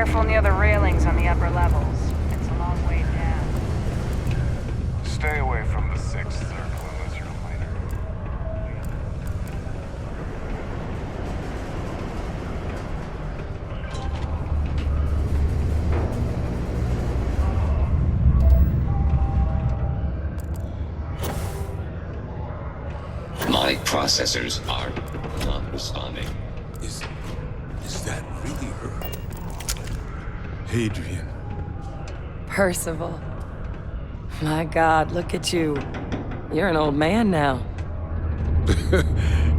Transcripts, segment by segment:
Careful near the railings on the upper levels. It's a long way down. Stay away from the sixth circle unless you're a fighter. My processors are not responding. Is that really her? Hadrian. Percival. My God, look at you. You're an old man now.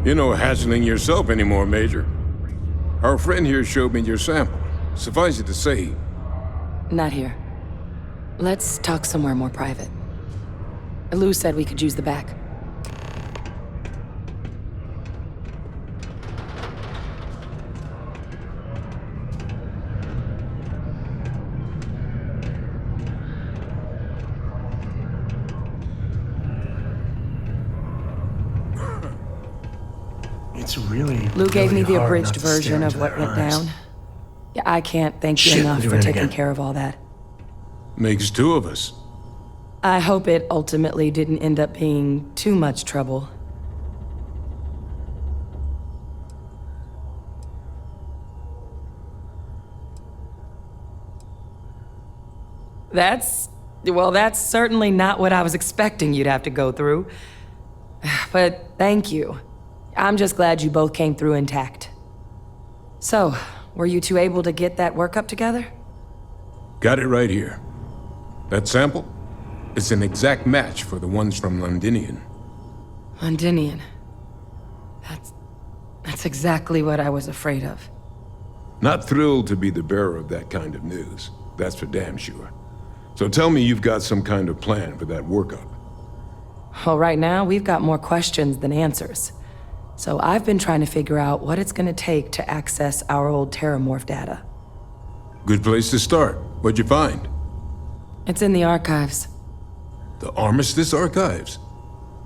You're no hassling yourself anymore, Major. Our friend here showed me your sample. Suffice it to say... Not here. Let's talk somewhere more private. Lou said we could use the back. It's really. Lou gave me the hard abridged not to stare version of into what their went eyes. down. Yeah, I can't thank you Shit, enough we're for doing it taking again. care of all that. Makes two of us. I hope it ultimately didn't end up being too much trouble. That's certainly not what I was expecting you'd have to go through. But thank you. I'm just glad you both came through intact. So, were you two able to get that workup together? Got it right here. That sample? It's an exact match for the ones from Londinian. Londinian. That's exactly what I was afraid of. Not thrilled to be the bearer of that kind of news. That's for damn sure. So tell me you've got some kind of plan for that workup. Well, right now, we've got more questions than answers. So I've been trying to figure out what it's gonna take to access our old Terramorph data. Good place to start. What'd you find? It's in the archives. The Armistice Archives?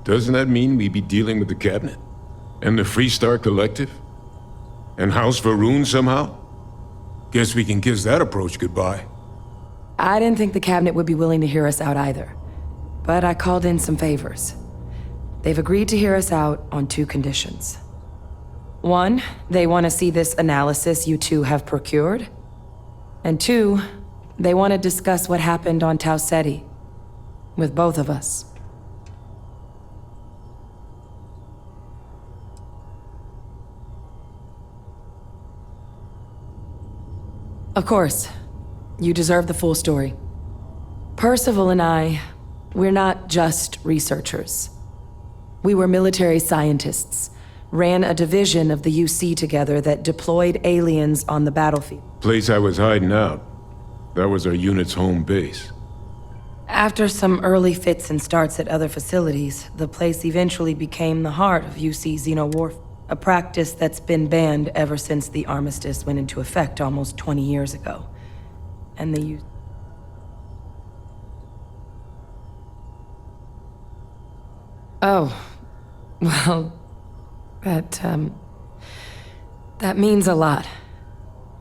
Doesn't that mean we'd be dealing with the Cabinet? And the Freestar Collective? And House Varun somehow? Guess we can kiss that approach goodbye. I didn't think the cabinet would be willing to hear us out either. But I called in some favors. They've agreed to hear us out on two conditions. One, they want to see this analysis you two have procured. And two, they want to discuss what happened on Tau Ceti. With both of us. Of course, you deserve the full story. Percival and I, we're not just researchers. We were military scientists, ran a division of the UC together that deployed aliens on the battlefield. Place I was hiding out. That was our unit's home base. After some early fits and starts at other facilities, the place eventually became the heart of UC xenowarfare, a practice that's been banned ever since the armistice went into effect almost 20 years ago. And the Oh, well, that means a lot.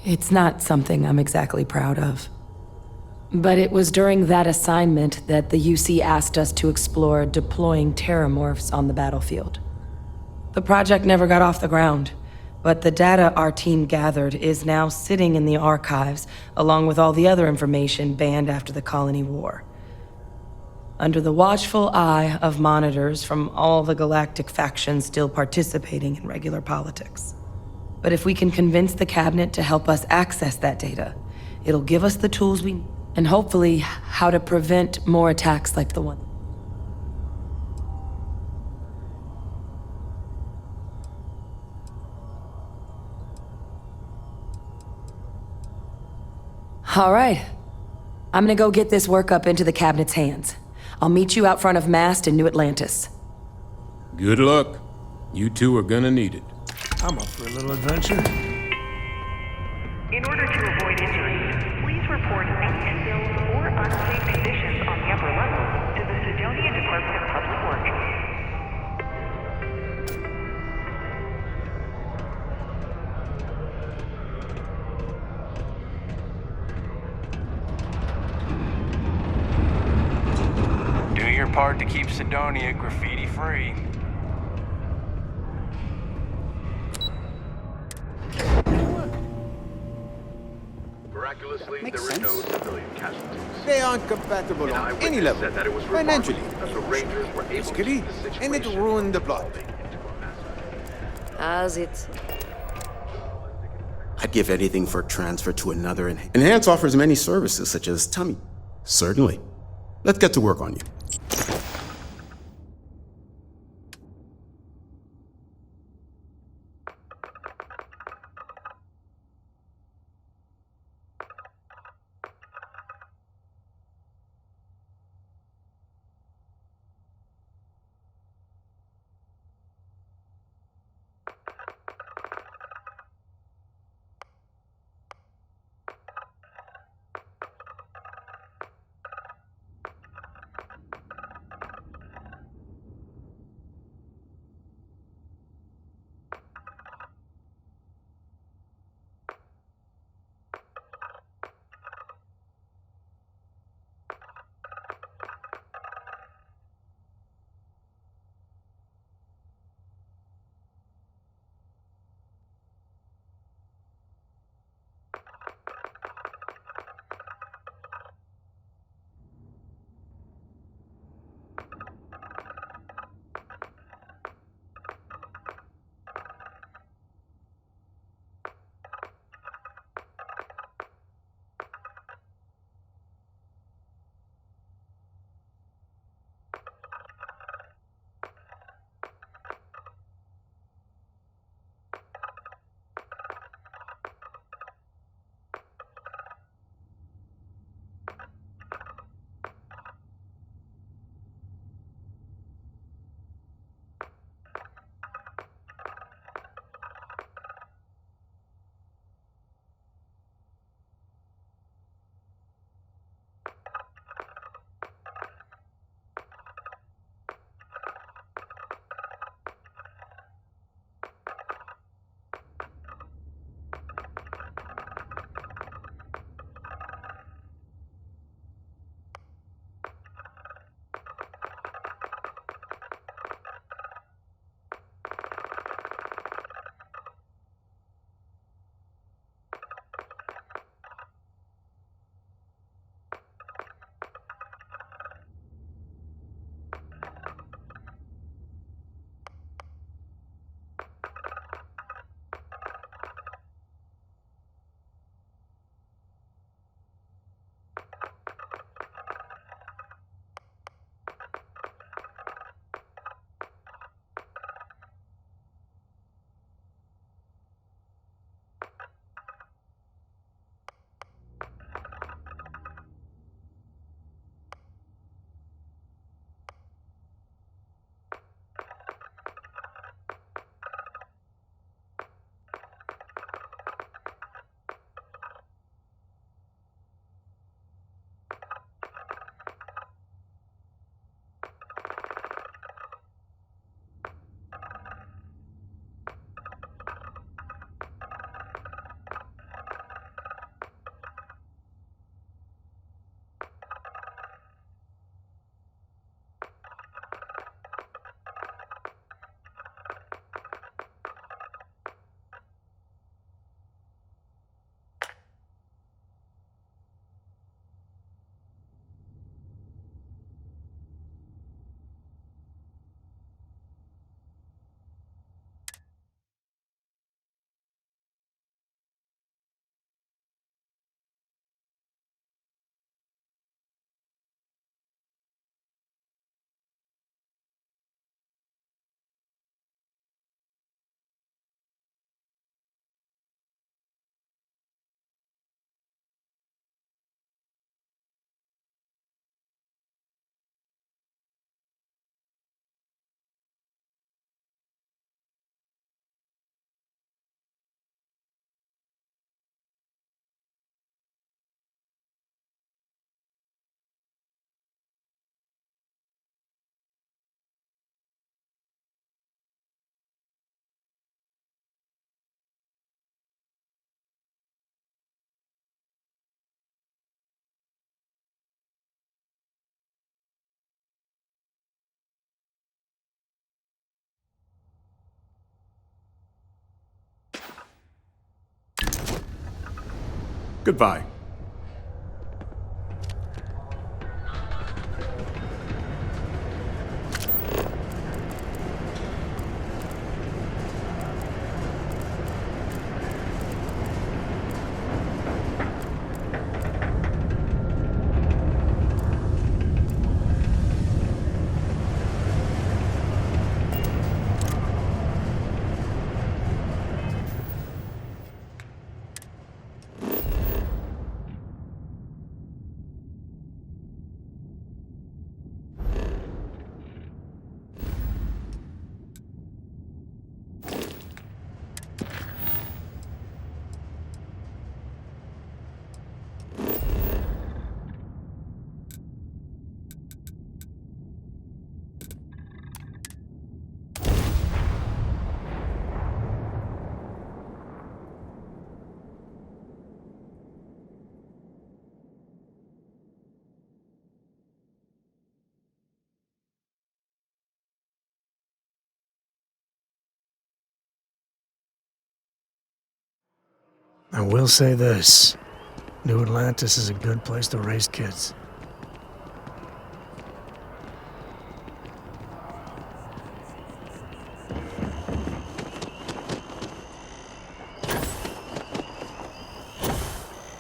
It's not something I'm exactly proud of. But it was during that assignment that the UC asked us to explore deploying terramorphs on the battlefield. The project never got off the ground, but the data our team gathered is now sitting in the archives, along with all the other information banned after the Colony War. Under the watchful eye of monitors from all the galactic factions still participating in regular politics. But if we can convince the cabinet to help us access that data, it'll give us the tools we need, and hopefully how to prevent more attacks like the one. All right. I'm gonna go get this work up into the cabinet's hands. I'll meet you out front of Mast in New Atlantis. Good luck. You two are gonna need it. I'm up for a little adventure. In order to avoid injury, please report any spills or unsafe conditions on the upper levels to the Sidonian Department of Public Works. part to keep Sidonia graffiti-free. Miraculously, there were no civilian casualties. They aren't compatible on any level. Said that it was financially, that the Rangers were able physically, and it ruined the plot. As it. I'd give anything for transfer to another. Enhance offers many services, such as tummy. Certainly. Let's get to work on you. Goodbye. I will say this. New Atlantis is a good place to raise kids.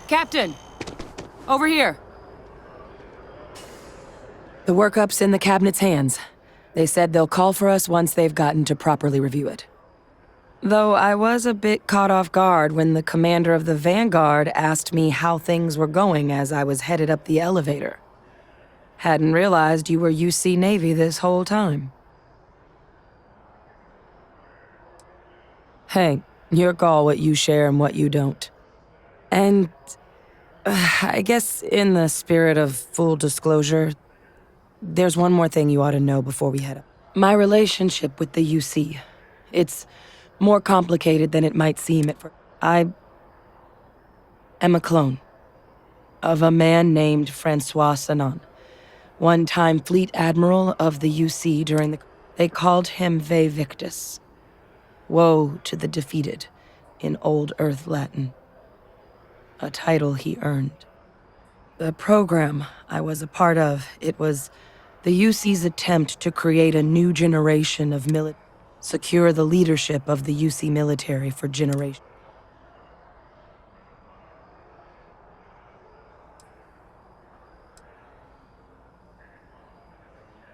Captain! Over here! The workup's in the cabinet's hands. They said they'll call for us once they've gotten to properly review it. Though I was a bit caught off guard when the commander of the Vanguard asked me how things were going as I was headed up the elevator. Hadn't realized you were UC Navy this whole time. Hey, your call what you share and what you don't. And I guess in the spirit of full disclosure, there's one more thing you ought to know before we head up. My relationship with the UC. It's more complicated than it might seem at first. I am a clone of a man named Francois Sanon, one-time fleet admiral of the UC during the... They called him Ve Victus. Woe to the defeated, in Old Earth Latin. A title he earned. The program I was a part of, it was the UC's attempt to create a new generation of secure the leadership of the UC military for generations.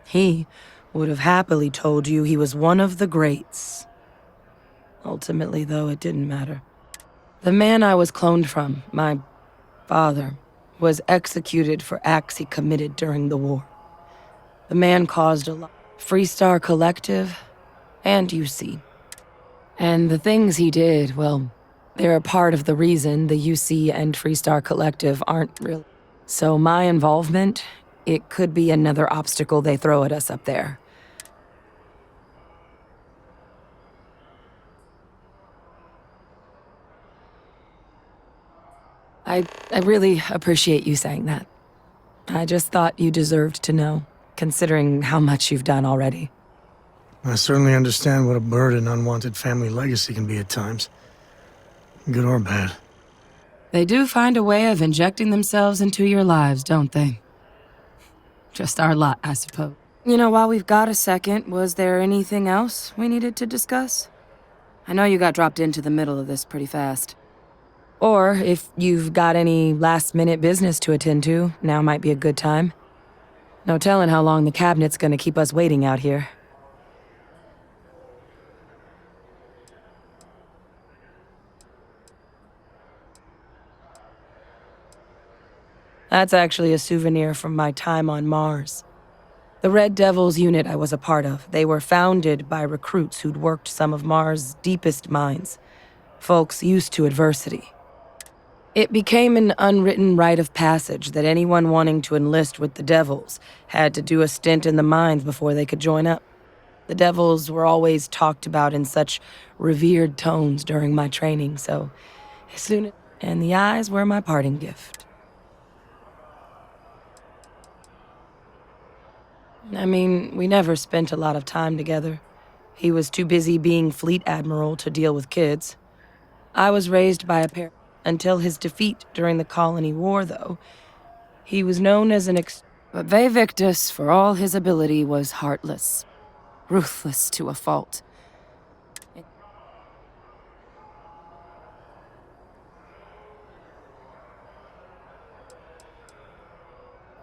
He would have happily told you he was one of the greats. Ultimately, though, it didn't matter. The man I was cloned from, my father, was executed for acts he committed during the war. The man caused a lot. Freestar Collective, and UC. And the things he did, well, they're a part of the reason the UC and Freestar Collective aren't real. So my involvement, it could be another obstacle they throw at us up there. I really appreciate you saying that. I just thought you deserved to know, considering how much you've done already. I certainly understand what a burden unwanted family legacy can be at times. Good or bad. They do find a way of injecting themselves into your lives, don't they? Just our lot, I suppose. You know, while we've got a second, was there anything else we needed to discuss? I know you got dropped into the middle of this pretty fast. Or, if you've got any last-minute business to attend to, now might be a good time. No telling how long the cabinet's gonna keep us waiting out here. That's actually a souvenir from my time on Mars. The Red Devils unit I was a part of, they were founded by recruits who'd worked some of Mars' deepest mines. Folks used to adversity. It became an unwritten rite of passage that anyone wanting to enlist with the Devils had to do a stint in the mines before they could join up. The Devils were always talked about in such revered tones during my training, so and the eyes were my parting gift. I mean, we never spent a lot of time together. He was too busy being fleet admiral to deal with kids. I was raised by a pair. Until his defeat during the Colony War, though, he was known as But Victus, for all his ability, was heartless. Ruthless to a fault.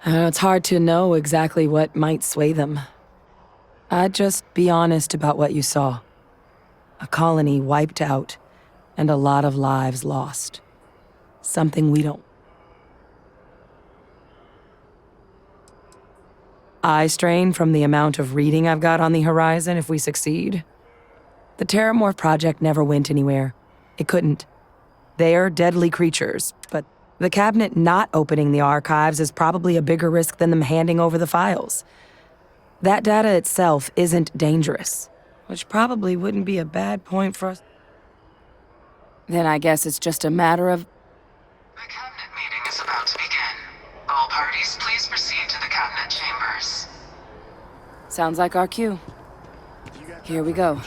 It's hard to know exactly what might sway them. I'd just be honest about what you saw. A colony wiped out, and a lot of lives lost. Something we don't... Eye strain from the amount of reading I've got on the horizon if we succeed. The Terramorph project never went anywhere. It couldn't. They're deadly creatures, but the cabinet not opening the archives is probably a bigger risk than them handing over the files. That data itself isn't dangerous, which probably wouldn't be a bad point for us. Then I guess it's just a matter of... The cabinet meeting is about to begin. All parties, please proceed to the cabinet chambers. Sounds like our cue. Here we go.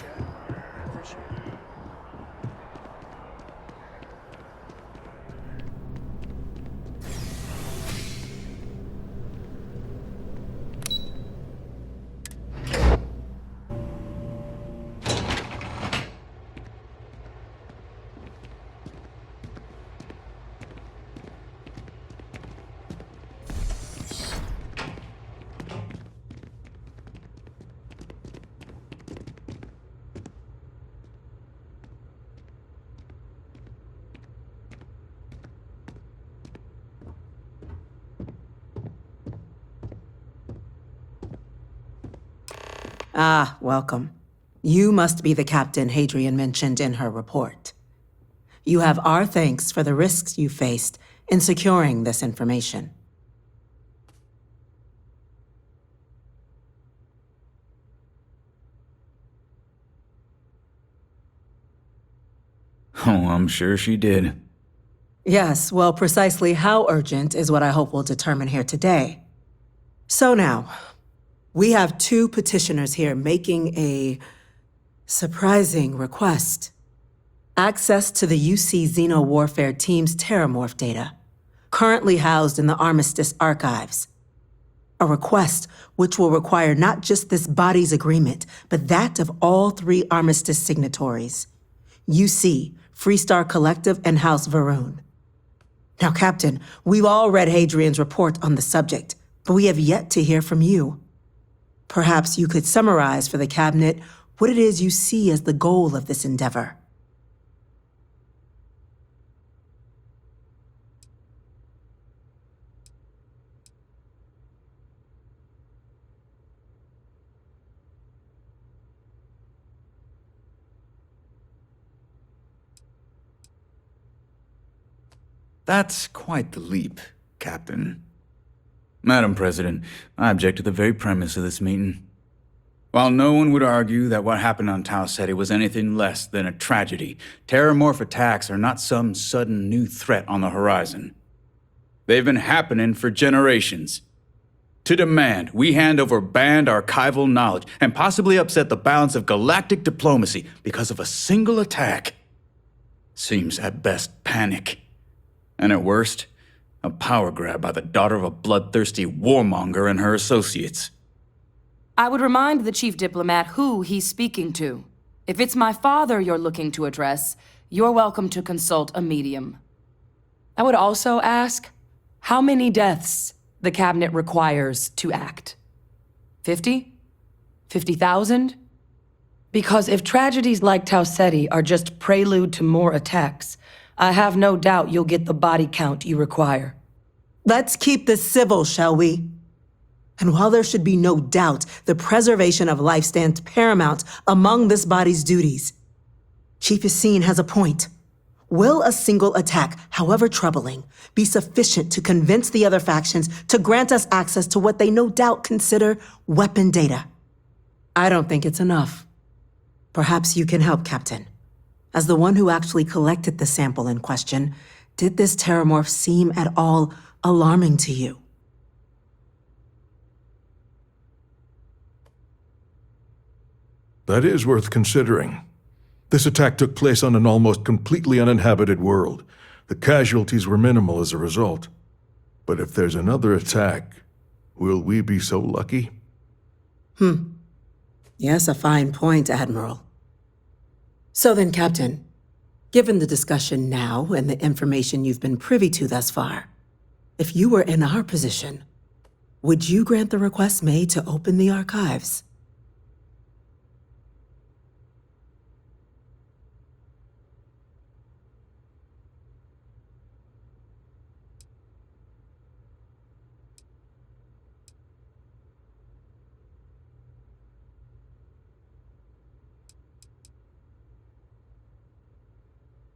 Ah, welcome. You must be the captain Hadrian mentioned in her report. You have our thanks for the risks you faced in securing this information. Oh, I'm sure she did. Yes, well, precisely how urgent is what I hope will determine here today. So now, we have two petitioners here making a surprising request. Access to the UC Xeno Warfare Team's Terramorph data, currently housed in the Armistice archives. A request which will require not just this body's agreement, but that of all three Armistice signatories. UC, Freestar Collective, and House Varun. Now, Captain, we've all read Hadrian's report on the subject, but we have yet to hear from you. Perhaps you could summarize for the cabinet what it is you see as the goal of this endeavor. That's quite the leap, Captain. Madam President, I object to the very premise of this meeting. While no one would argue that what happened on Tau Ceti was anything less than a tragedy, Terramorph attacks are not some sudden new threat on the horizon. They've been happening for generations. To demand we hand over banned archival knowledge and possibly upset the balance of galactic diplomacy because of a single attack seems at best panic. And at worst, a power grab by the daughter of a bloodthirsty warmonger and her associates. I would remind the chief diplomat who he's speaking to. If it's my father you're looking to address, you're welcome to consult a medium. I would also ask how many deaths the cabinet requires to act. 50? 50,000? Because if tragedies like Tau Ceti are just prelude to more attacks, I have no doubt you'll get the body count you require. Let's keep this civil, shall we? And while there should be no doubt the preservation of life stands paramount among this body's duties, Chief Yassine has a point. Will a single attack, however troubling, be sufficient to convince the other factions to grant us access to what they no doubt consider weapon data? I don't think it's enough. Perhaps you can help, Captain. As the one who actually collected the sample in question, did this Terramorph seem at all alarming to you? That is worth considering. This attack took place on an almost completely uninhabited world. The casualties were minimal as a result. But if there's another attack, will we be so lucky? Yes, a fine point, Admiral. So then, Captain, given the discussion now and the information you've been privy to thus far, if you were in our position, would you grant the request made to open the archives?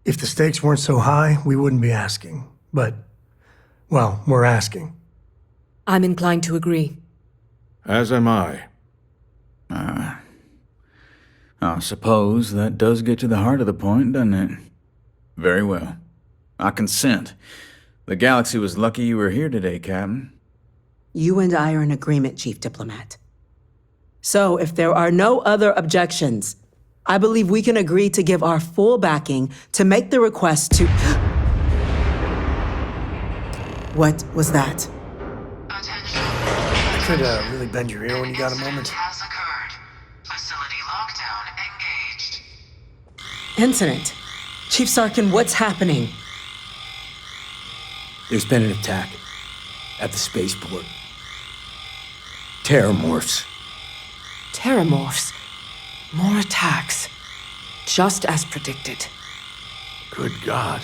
If the stakes weren't so high, we wouldn't be asking. But, well, we're asking. I'm inclined to agree. As am I. I suppose that does get to the heart of the point, doesn't it? Very well. I consent. The galaxy was lucky you were here today, Captain. You and I are in agreement, Chief Diplomat. So, if there are no other objections, I believe we can agree to give our full backing to make the request to... What was that? Attention. I could really bend your ear when you got a moment. Has occurred. Facility lockdown engaged. Incident. Chief Sarkin, what's happening? There's been an attack at the spaceport. Terramorphs. Terramorphs. More attacks. Just as predicted. Good God.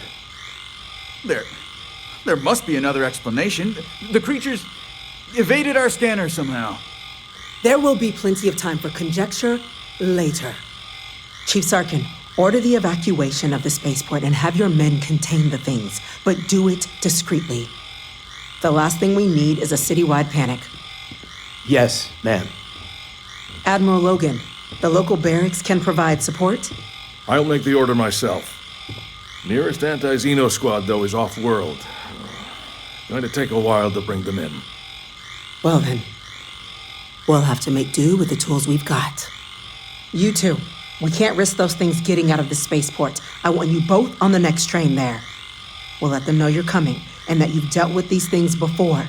There must be another explanation. The creatures evaded our scanner somehow. There will be plenty of time for conjecture later. Chief Sarkin, order the evacuation of the spaceport and have your men contain the things, but do it discreetly. The last thing we need is a citywide panic. Yes, ma'am. Admiral Logan, the local barracks can provide support? I'll make the order myself. Nearest anti-Xeno squad, though, is off-world. Going to take a while to bring them in. Well then, we'll have to make do with the tools we've got. You two, we can't risk those things getting out of the spaceport. I want you both on the next train there. We'll let them know you're coming and that you've dealt with these things before.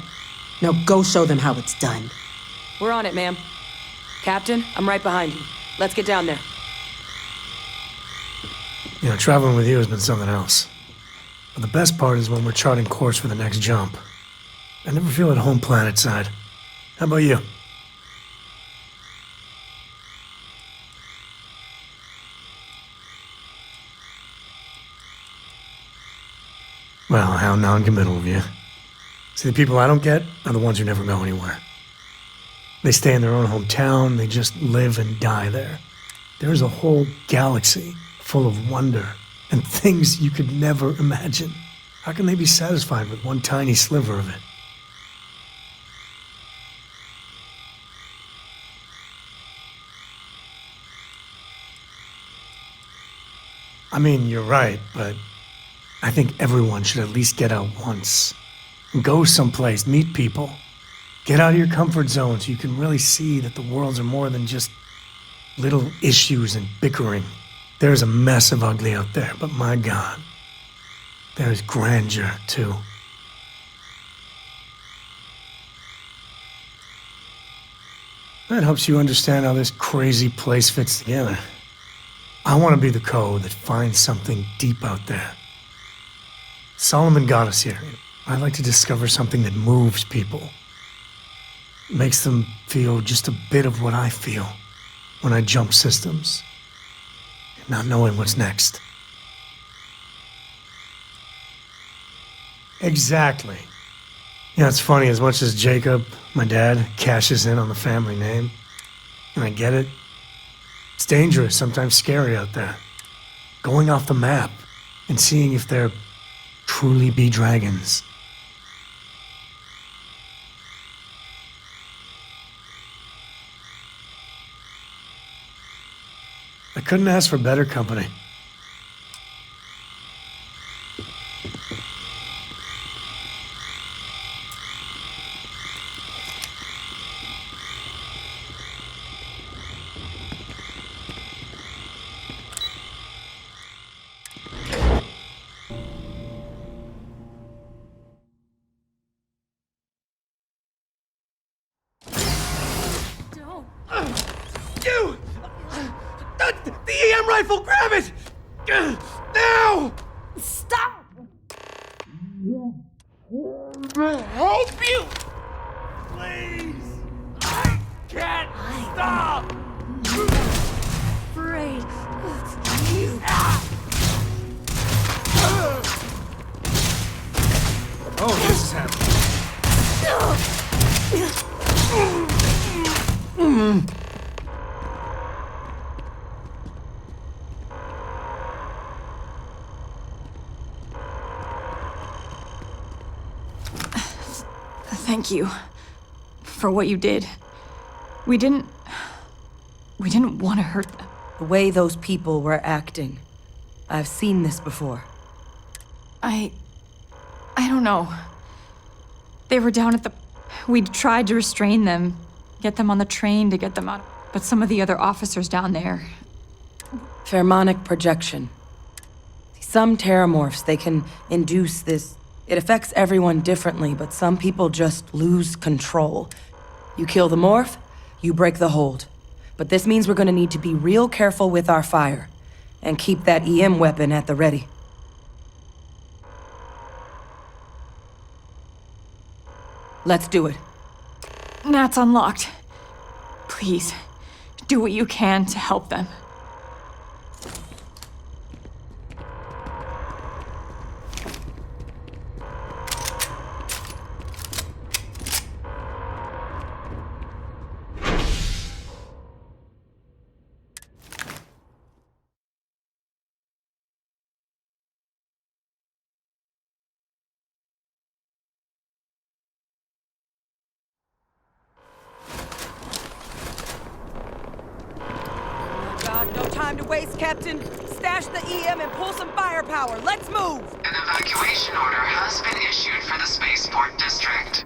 Now go show them how it's done. We're on it, ma'am. Captain, I'm right behind you. Let's get down there. You know, traveling with you has been something else. But the best part is when we're charting course for the next jump. I never feel at home planet side. How about you? Well, how non-committal of you. See, the people I don't get are the ones who never go anywhere. They stay in their own hometown, they just live and die there. There's a whole galaxy full of wonder and things you could never imagine. How can they be satisfied with one tiny sliver of it? I mean, you're right, but I think everyone should at least get out once. Go someplace, meet people. Get out of your comfort zone so you can really see that the worlds are more than just little issues and bickering. There's a mess of ugly out there, but my God, there's grandeur, too. That helps you understand how this crazy place fits together. I want to be the code that finds something deep out there. Solomon got us here. I'd like to discover something that moves people. Makes them feel just a bit of what I feel when I jump systems. Not knowing what's next. Exactly. You know, it's funny, as much as Jacob, my dad, cashes in on the family name, and I get it, it's dangerous, sometimes scary out there. Going off the map and seeing if there truly be dragons. I couldn't ask for better company. The EM rifle! Grab it! Now! Stop! Help you! Please! I can't stop! Afraid. You. Oh, this is happening. Thank you for what you did. We didn't want to hurt them. The way those people were acting. I've seen this before. I don't know. They were down at the... We'd tried to restrain them, get them on the train to get them out. But some of the other officers down there... Pheromonic projection. Some terramorphs, they can induce this... It affects everyone differently, but some people just lose control. You kill the morph, you break the hold. But this means we're gonna need to be real careful with our fire. And keep that EM weapon at the ready. Let's do it. Nat's unlocked. Please, do what you can to help them. No time to waste, Captain. Stash the EM and pull some firepower. Let's move! An evacuation order has been issued for the spaceport district.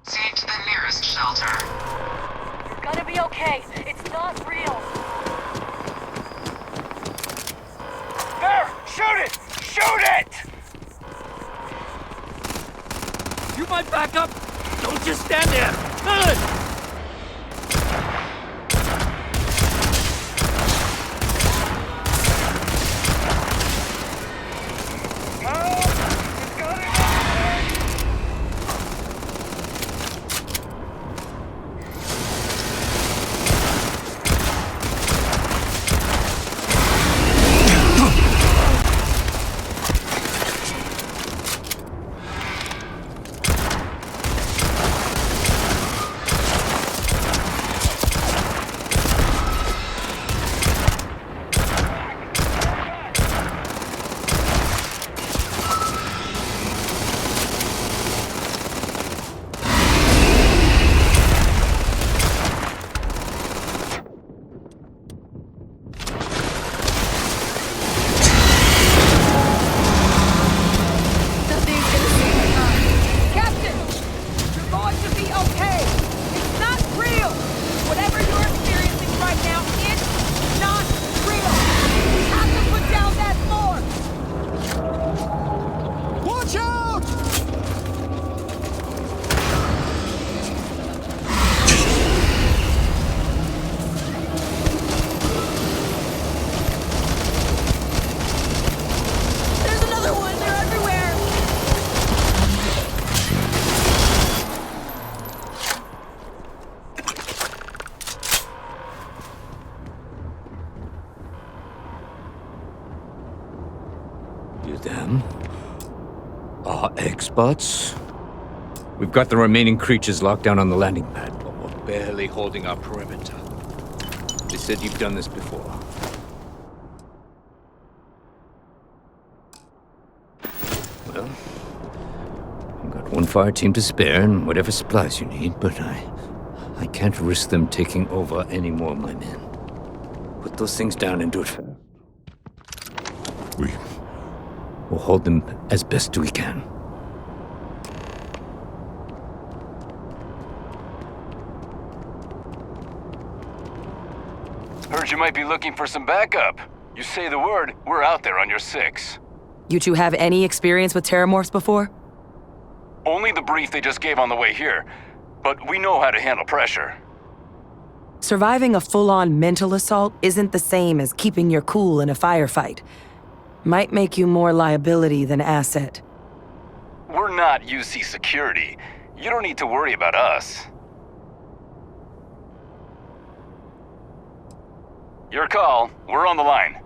Proceed to the nearest shelter. It's gonna be okay. It's not real. There! Shoot it! Shoot it! You might back up. Don't just stand there. Good! Them are experts. We've got the remaining creatures locked down on the landing pad, but we're barely holding our perimeter. They said you've done this before. Well, I've got one fire team to spare and whatever supplies you need, but I can't risk them taking over any more of my men. Put those things down and do it fast. We'll hold them as best we can. Heard you might be looking for some backup. You say the word, we're out there on your 6. You two have any experience with terramorphs before? Only the brief they just gave on the way here, but we know how to handle pressure. Surviving a full-on mental assault isn't the same as keeping your cool in a firefight. Might make you more liability than asset. We're not UC security. You don't need to worry about us. Your call. We're on the line.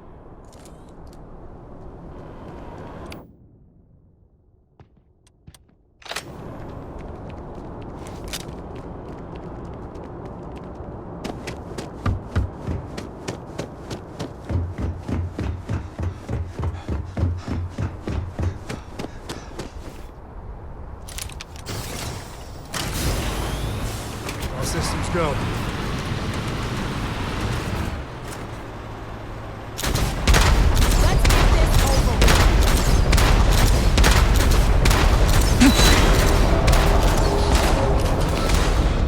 All systems go.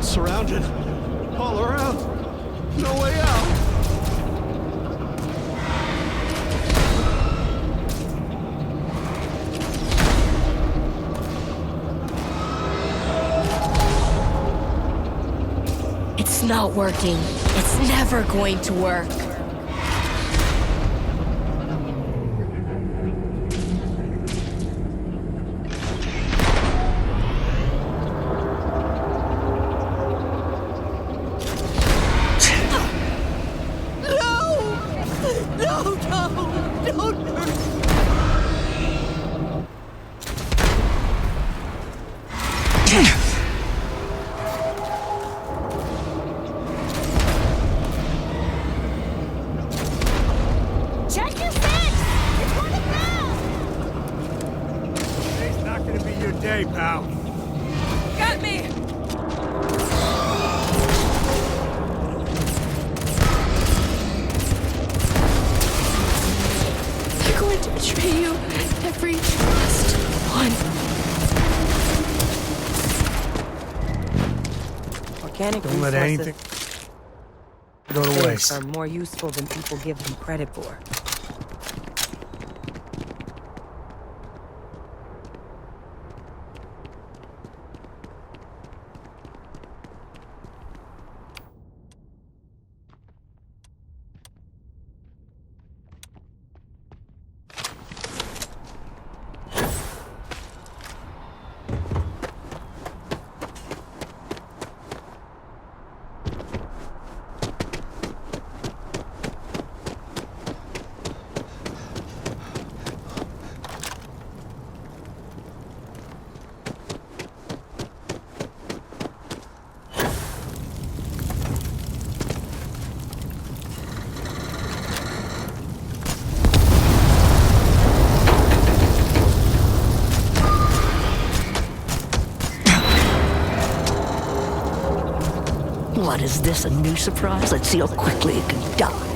Surrounded. All around. No way out. It's not working. It's never going to work. Check your six! It's on the ground! Today's not gonna be your day, pal. Got me! They're going to betray you. Every last one. Organic Don't let resources anything go to waste. are more useful than people give them credit for. What is this, a new surprise? Let's see how quickly it can die.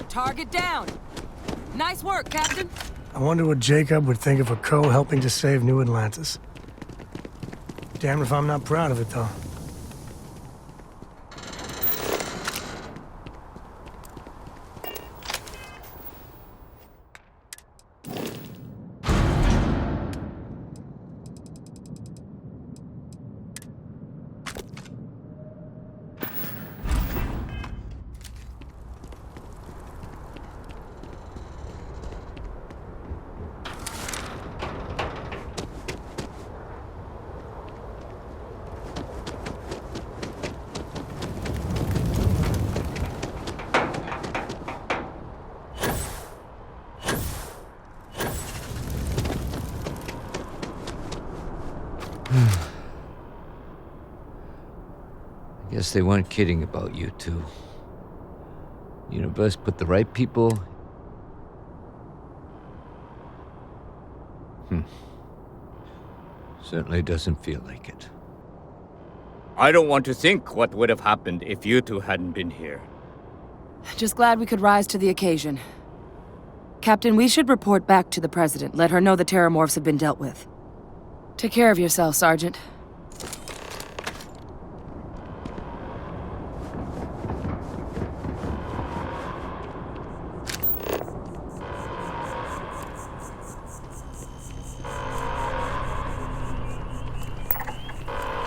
Target down. Nice work, Captain. I wonder what Jacob would think of a co helping to save New Atlantis. Damn if I'm not proud of it, though. I guess they weren't kidding about you two. Universe put the right people. Certainly doesn't feel like it. I don't want to think what would have happened if you two hadn't been here. Just glad we could rise to the occasion. Captain, we should report back to the President. Let her know the Terramorphs have been dealt with. Take care of yourself, Sergeant.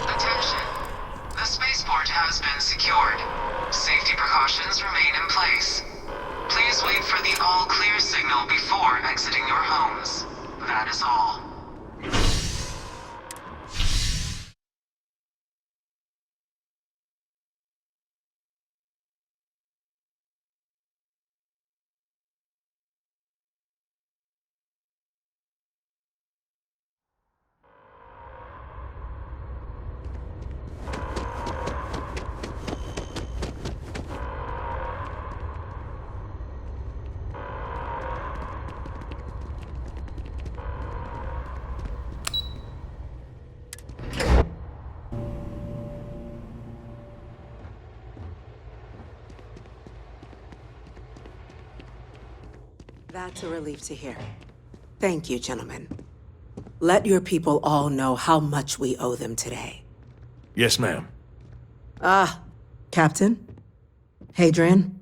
Attention. The spaceport has been secured. Safety precautions remain in place. Please wait for the all-clear signal before exiting your homes. That is all. That's a relief to hear. Thank you, gentlemen. Let your people all know how much we owe them today. Yes, ma'am. Captain? Hadrian?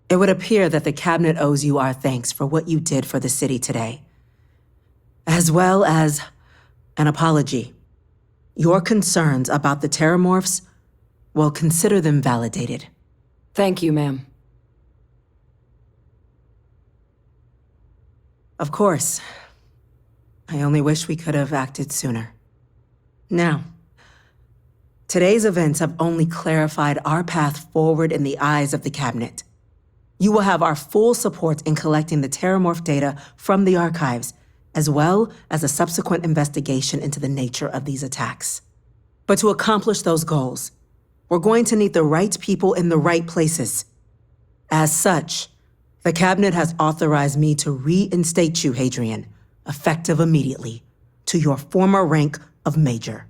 It would appear that the Cabinet owes you our thanks for what you did for the city today. As well as an apology. Your concerns about the Terramorphs, well, consider them validated. Thank you, ma'am. Of course. I only wish we could have acted sooner. Now, today's events have only clarified our path forward in the eyes of the Cabinet. You will have our full support in collecting the Terramorph data from the archives, as well as a subsequent investigation into the nature of these attacks. But to accomplish those goals, we're going to need the right people in the right places. As such, the Cabinet has authorized me to reinstate you, Hadrian, effective immediately, to your former rank of Major.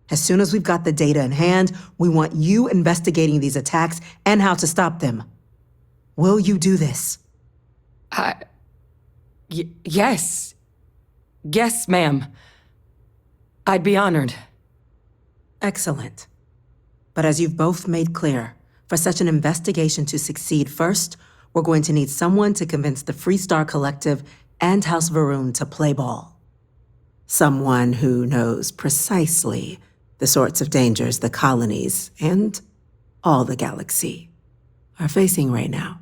As soon as we've got the data in hand, we want you investigating these attacks and how to stop them. Will you do this? Yes. Yes, ma'am. I'd be honored. Excellent. But as you've both made clear, for such an investigation to succeed first, we're going to need someone to convince the Freestar Collective and House Varun to play ball. Someone who knows precisely the sorts of dangers the colonies and all the galaxy are facing right now.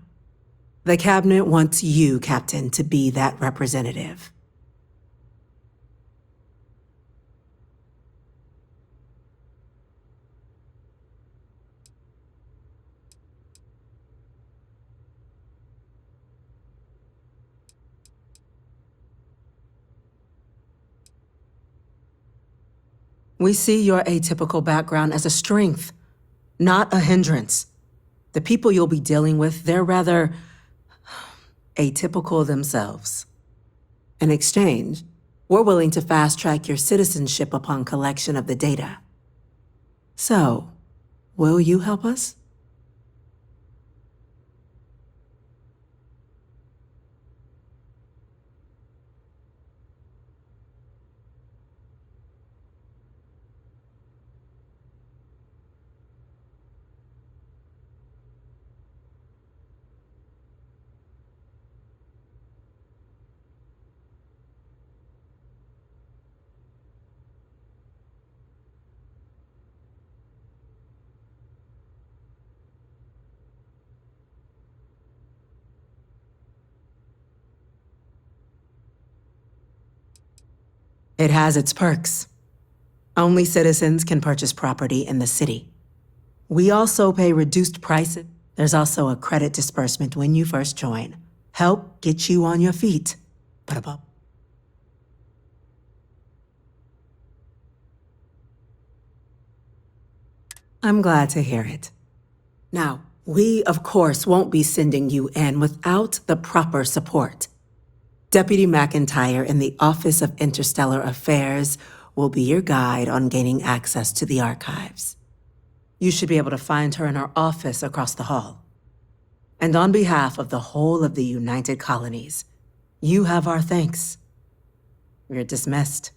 The Cabinet wants you, Captain, to be that representative. We see your atypical background as a strength, not a hindrance. The people you'll be dealing with, they're rather atypical themselves. In exchange, we're willing to fast-track your citizenship upon collection of the data. So, will you help us? It has its perks. Only citizens can purchase property in the city. We also pay reduced prices. There's also a credit disbursement when you first join. Help get you on your feet. Ba-da-ba. I'm glad to hear it. Now, we, of course, won't be sending you in without the proper support. Deputy McIntyre in the Office of Interstellar Affairs will be your guide on gaining access to the archives. You should be able to find her in her office across the hall. And on behalf of the whole of the United Colonies, you have our thanks. You're dismissed.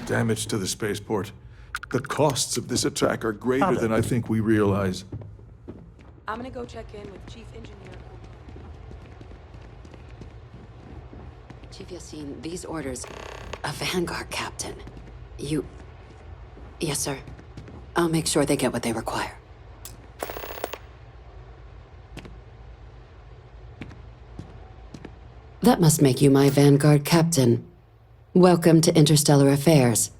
Damage to the spaceport. The costs of this attack are greater than I think we realize. I'm gonna go check in with Chief Engineer. Chief Yassine, these orders... A Vanguard captain. You... Yes, sir. I'll make sure they get what they require. That must make you my Vanguard captain. Welcome to Interstellar Affairs.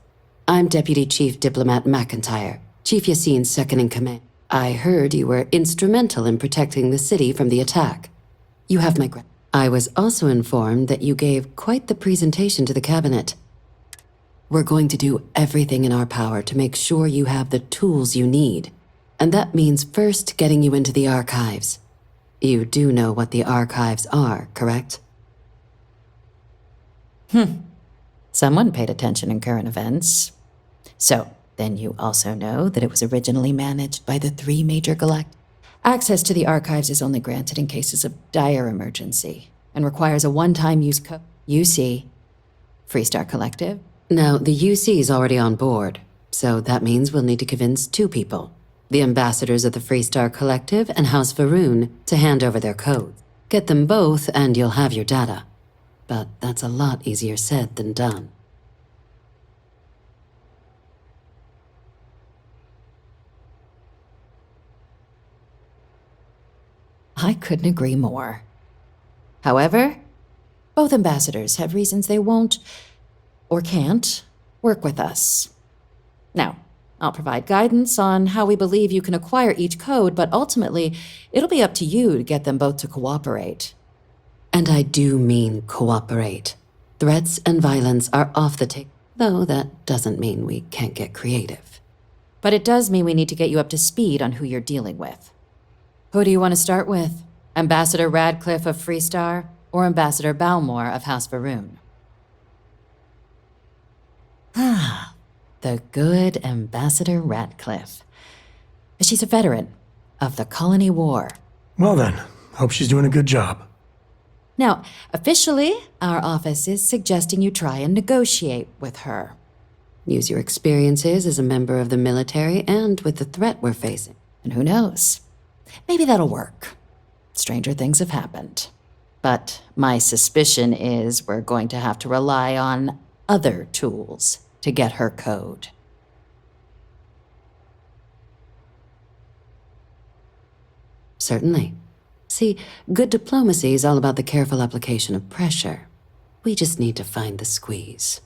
I'm Deputy Chief Diplomat McIntyre, Chief Yassine's second-in-command. I heard you were instrumental in protecting the city from the attack. You have my gratitude. I was also informed that you gave quite the presentation to the cabinet. We're going to do everything in our power to make sure you have the tools you need. And that means first getting you into the archives. You do know what the archives are, correct? Someone paid attention in current events. So, then you also know that it was originally managed by the 3 major galactic. Access to the archives is only granted in cases of dire emergency and requires a one-time use code. UC. Freestar Collective. Now, the UC is already on board, so that means we'll need to convince 2 people. The ambassadors of the Freestar Collective and House Varun to hand over their codes. Get them both and you'll have your data. But that's a lot easier said than done. I couldn't agree more. However, both ambassadors have reasons they won't, or can't, work with us. Now, I'll provide guidance on how we believe you can acquire each code, but ultimately, it'll be up to you to get them both to cooperate. And I do mean cooperate. Threats and violence are off the table, though that doesn't mean we can't get creative. But it does mean we need to get you up to speed on who you're dealing with. Who do you want to start with? Ambassador Radcliffe of Freestar, or Ambassador Balmore of House Varun? Ah, the good Ambassador Radcliffe. She's a veteran of the Colony War. Well then, hope she's doing a good job. Now, officially, our office is suggesting you try and negotiate with her. Use your experiences as a member of the military and with the threat we're facing. And who knows? Maybe that'll work. Stranger things have happened. But my suspicion is we're going to have to rely on other tools to get her code. Certainly. See, good diplomacy is all about the careful application of pressure. We just need to find the squeeze.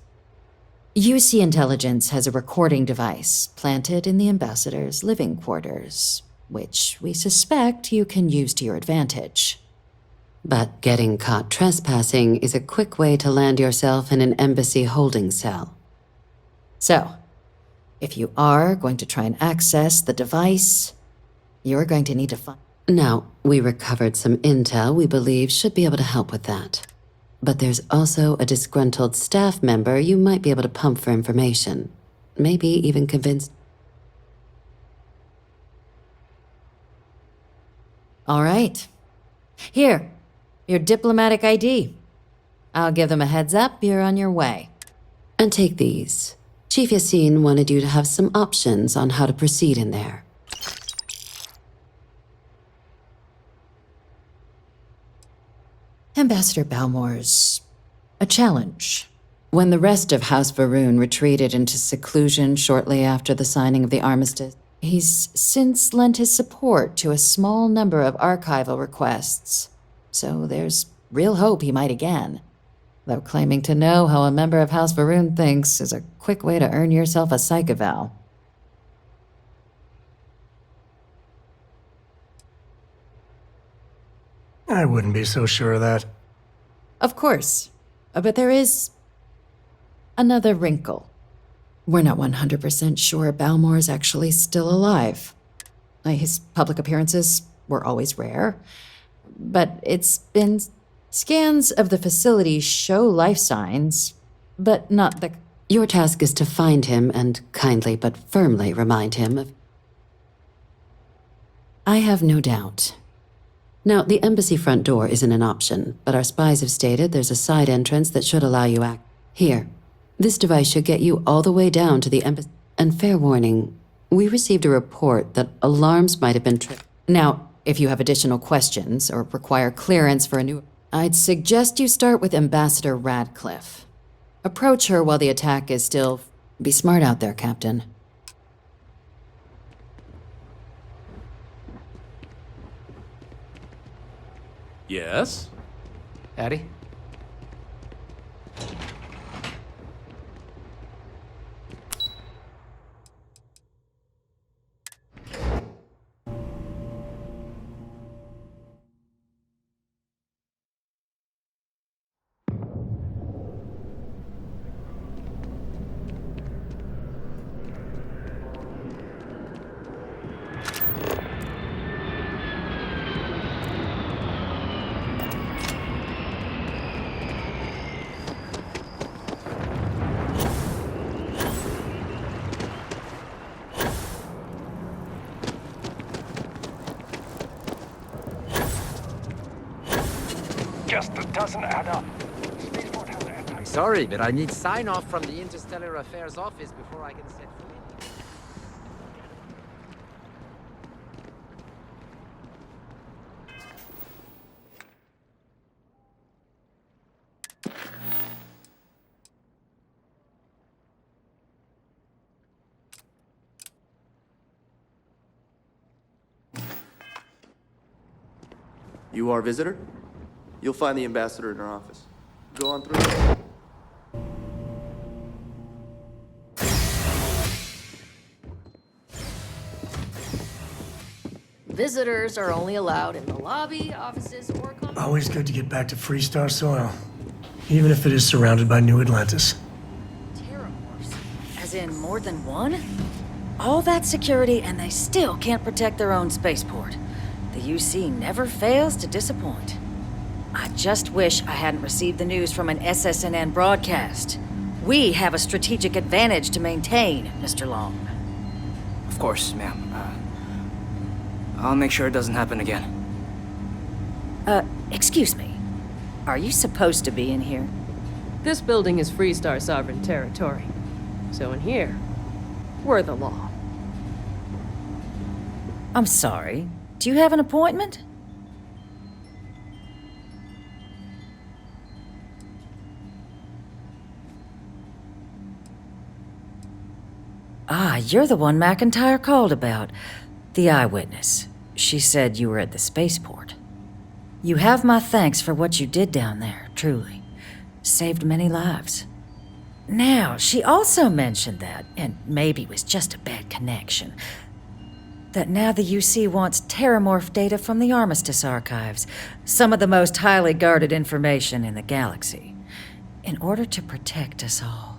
UC Intelligence has a recording device planted in the ambassador's living quarters, which we suspect you can use to your advantage. But getting caught trespassing is a quick way to land yourself in an embassy holding cell. So, if you are going to try and access the device, you're going to need to find... Now, we recovered some intel we believe should be able to help with that. But there's also a disgruntled staff member you might be able to pump for information. Maybe even convince... All right. Here, your diplomatic ID. I'll give them a heads up, you're on your way. And take these. Chief Yassine wanted you to have some options on how to proceed in there. Ambassador Balmore's a challenge. When the rest of House Varun retreated into seclusion shortly after the signing of the armistice, he's since lent his support to a small number of archival requests. So there's real hope he might again. Though claiming to know how a member of House Varun thinks is a quick way to earn yourself a psych eval. I wouldn't be so sure of that. Of course. But there is another wrinkle. We're not 100% sure Balmore is actually still alive. His public appearances were always rare, but it's been scans of the facility show life signs, but not the... Your task is to find him and kindly but firmly remind him of... I have no doubt. Now, the embassy front door isn't an option, but our spies have stated there's a side entrance that should allow you Here, this device should get you all the way down to the embassy. And fair warning, we received a report that alarms might have been tripped. Now, if you have additional questions or require clearance for a new... I'd suggest you start with Ambassador Radcliffe. Approach her while the attack is still... Be smart out there, Captain. Yes? Addie? Just doesn't add up. I'm sorry, but I need sign-off from the Interstellar Affairs office before I can set foot in. You our visitor? You'll find the ambassador in her office. Go on through. Visitors are only allowed in the lobby, offices, or... Always good to get back to Freestar soil, even if it is surrounded by New Atlantis. Terrorforce? As in more than one? All that security and they still can't protect their own spaceport. The UC never fails to disappoint. I just wish I hadn't received the news from an SSNN broadcast. We have a strategic advantage to maintain, Mr. Long. Of course, ma'am. I'll make sure it doesn't happen again. Excuse me. Are you supposed to be in here? This building is Freestar sovereign territory. So in here, we're the law. I'm sorry. Do you have an appointment? Ah, you're the one McIntyre called about. The eyewitness. She said you were at the spaceport. You have my thanks for what you did down there, truly. Saved many lives. Now, she also mentioned that, and maybe it was just a bad connection, that now the UC wants terramorph data from the Armistice archives, some of the most highly guarded information in the galaxy, in order to protect us all.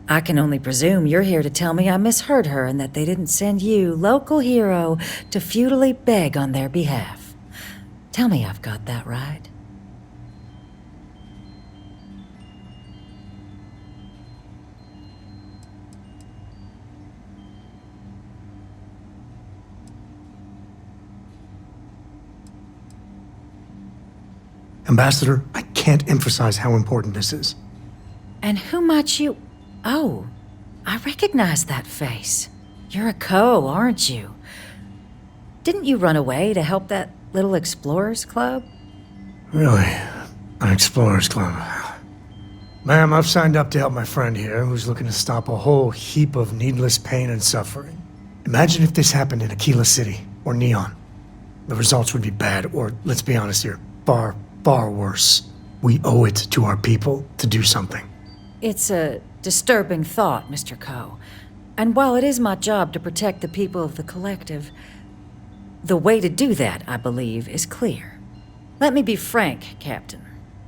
I can only presume you're here to tell me I misheard her and that they didn't send you, local hero, to futilely beg on their behalf. Tell me I've got that right. Ambassador, I can't emphasize how important this is. And who might you... Oh, I recognize that face. You're a Co, aren't you? Didn't you run away to help that little explorers club? Really? An explorers club? Ma'am, I've signed up to help my friend here, who's looking to stop a whole heap of needless pain and suffering. Imagine if this happened in Aquila City, or Neon. The results would be bad, or, let's be honest here, far, far worse. We owe it to our people to do something. It's a disturbing thought, Mr. Co. And while it is my job to protect the people of the Collective, the way to do that, I believe, is clear. Let me be frank, Captain.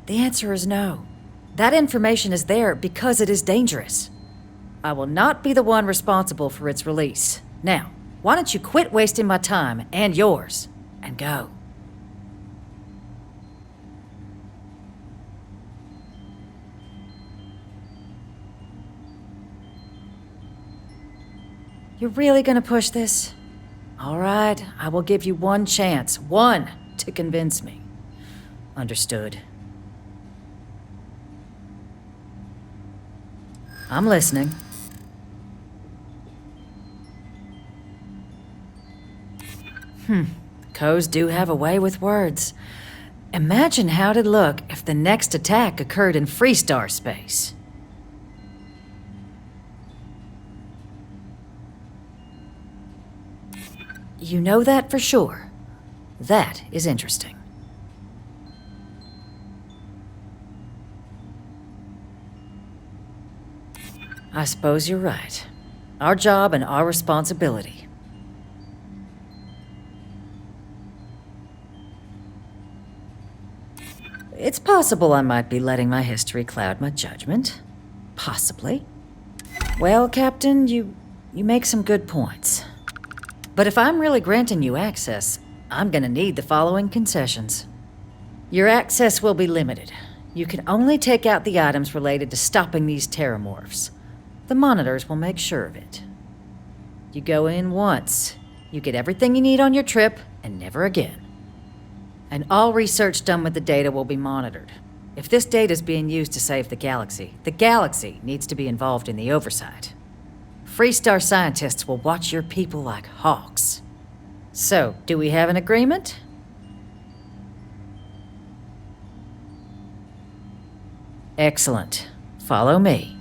The answer is no. That information is there because it is dangerous. I will not be the one responsible for its release. Now, why don't you quit wasting my time and yours and go? You're really gonna push this? All right, I will give you one chance. One to convince me. Understood. I'm listening. Co's do have a way with words. Imagine how it'd look if the next attack occurred in Freestar space. You know that for sure. That is interesting. I suppose you're right. Our job and our responsibility. It's possible I might be letting my history cloud my judgment. Possibly. Well, Captain, you make some good points. But if I'm really granting you access, I'm gonna need the following concessions. Your access will be limited. You can only take out the items related to stopping these terramorphs. The monitors will make sure of it. You go in once. You get everything you need on your trip, and never again. And all research done with the data will be monitored. If this data is being used to save the galaxy needs to be involved in the oversight. Freestar scientists will watch your people like hawks. So, do we have an agreement? Excellent. Follow me.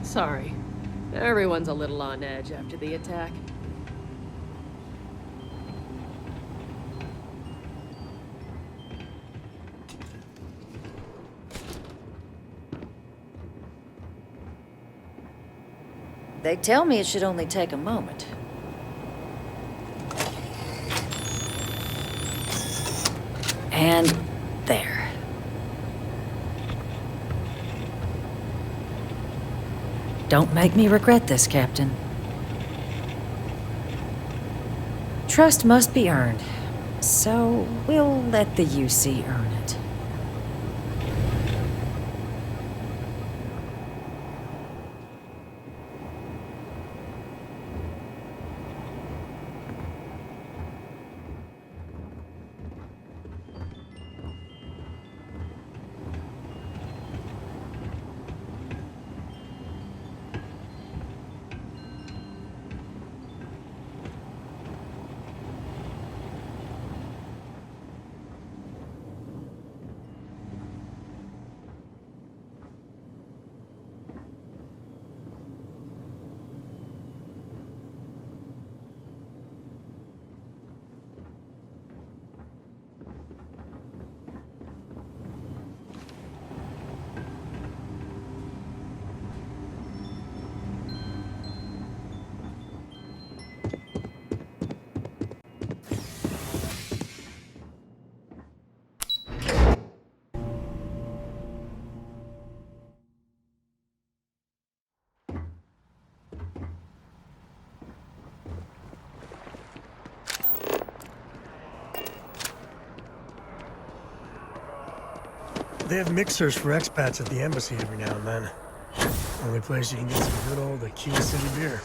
Sorry. Everyone's a little on edge after the attack. They tell me it should only take a moment. And there. Don't make me regret this, Captain. Trust must be earned, so we'll let the UC earn it. They have mixers for expats at the embassy every now and then. Only place you can get some good old Aquila City beer.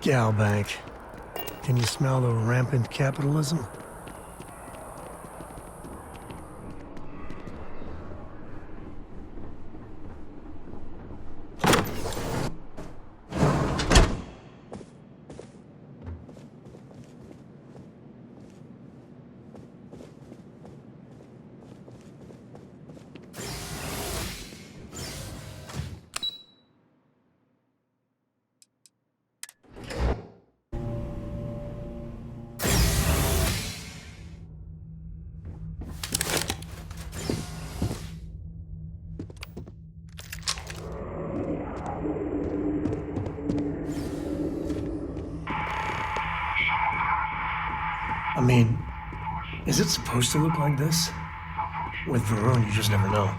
gal bank. Can you smell the rampant capitalism? I mean, is it supposed to look like this? With Varun, you just never know.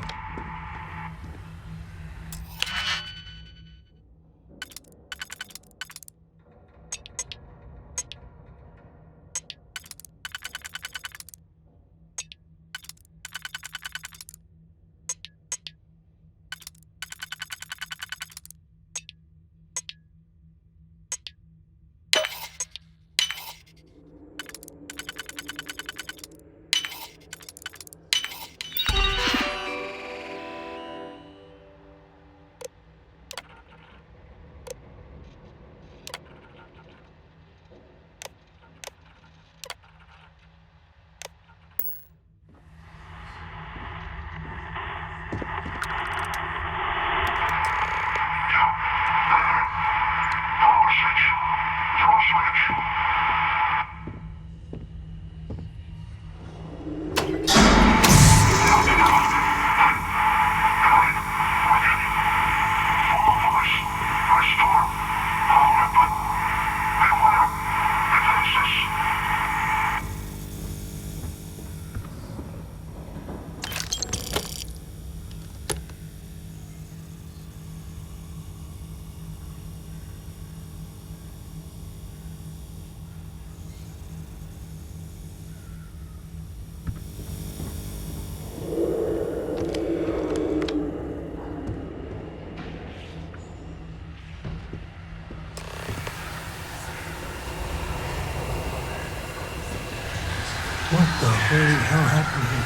What the holy hell happened here?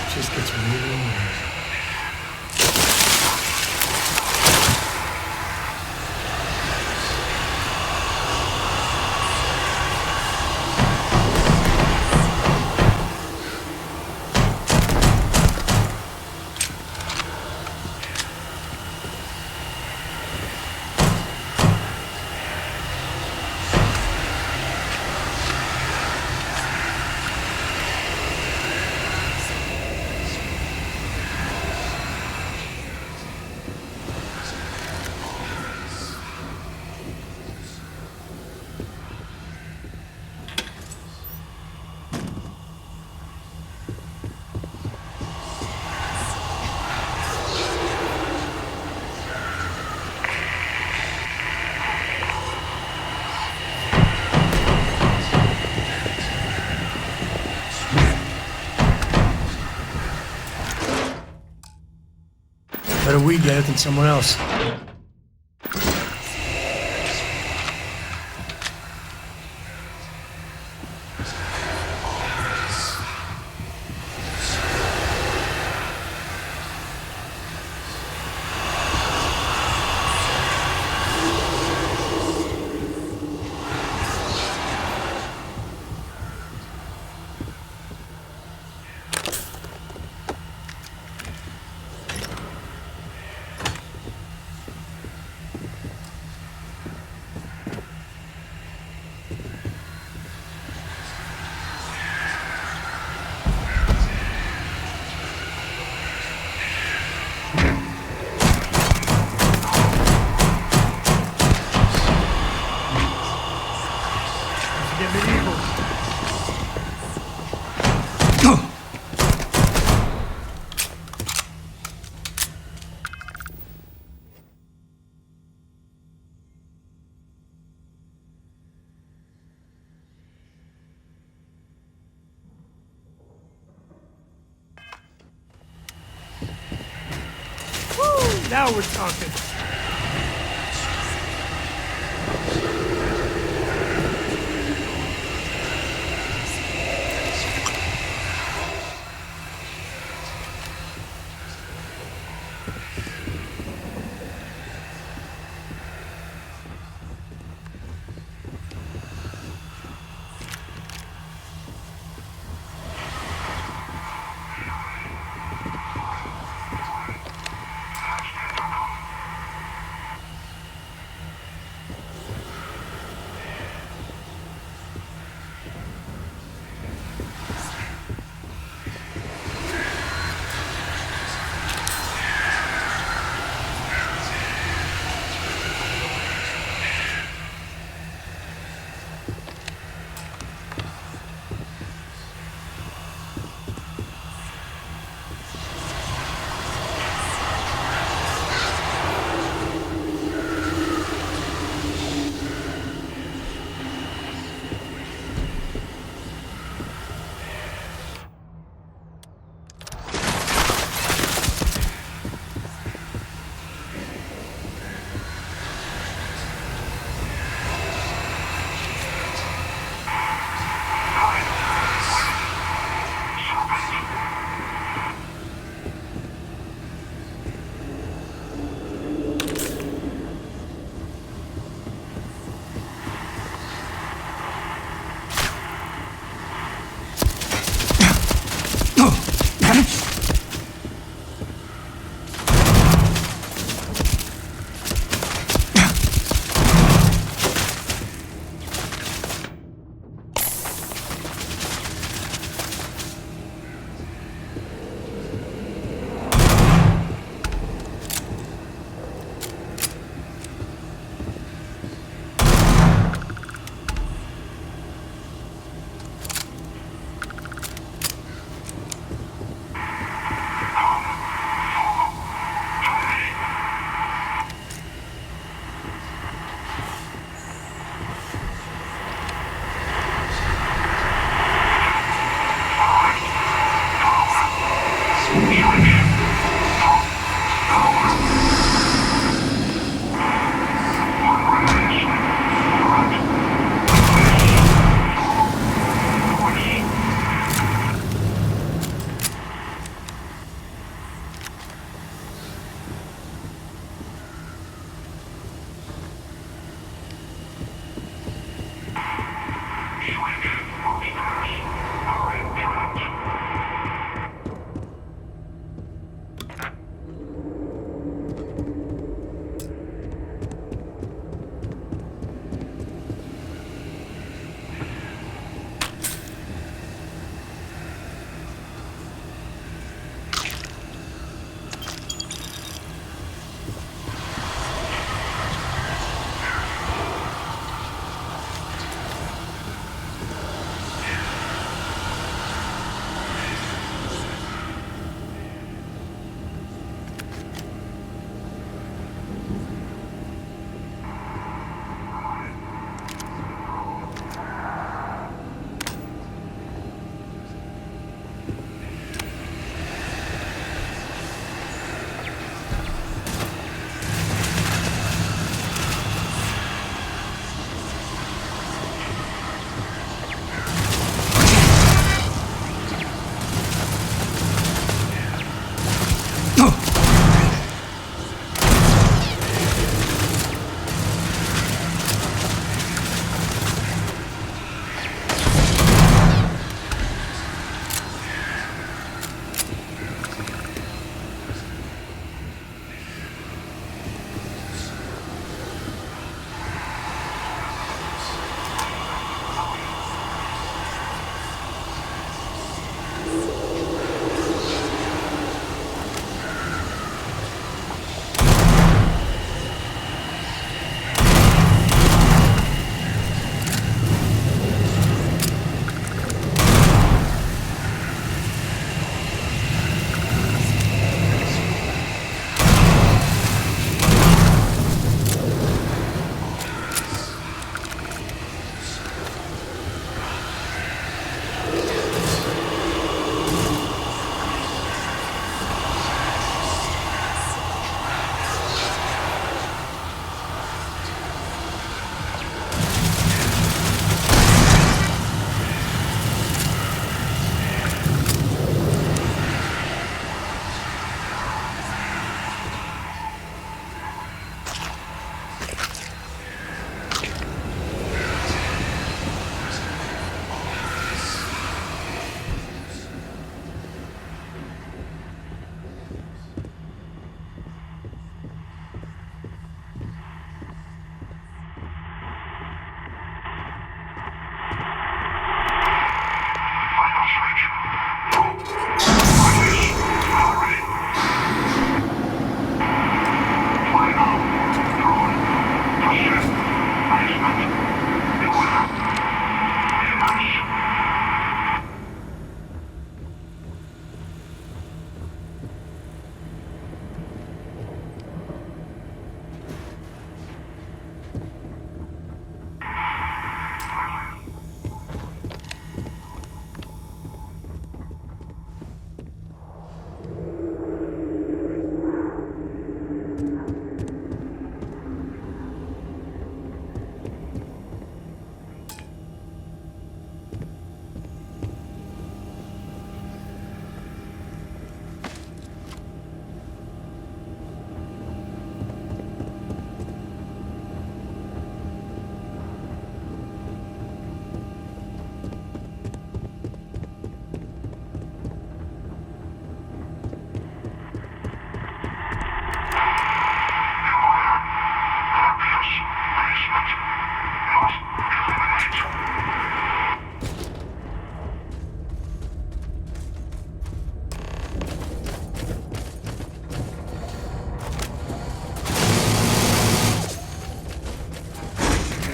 It just gets weirder and weirder. Better we get it than someone else. Now we're talking.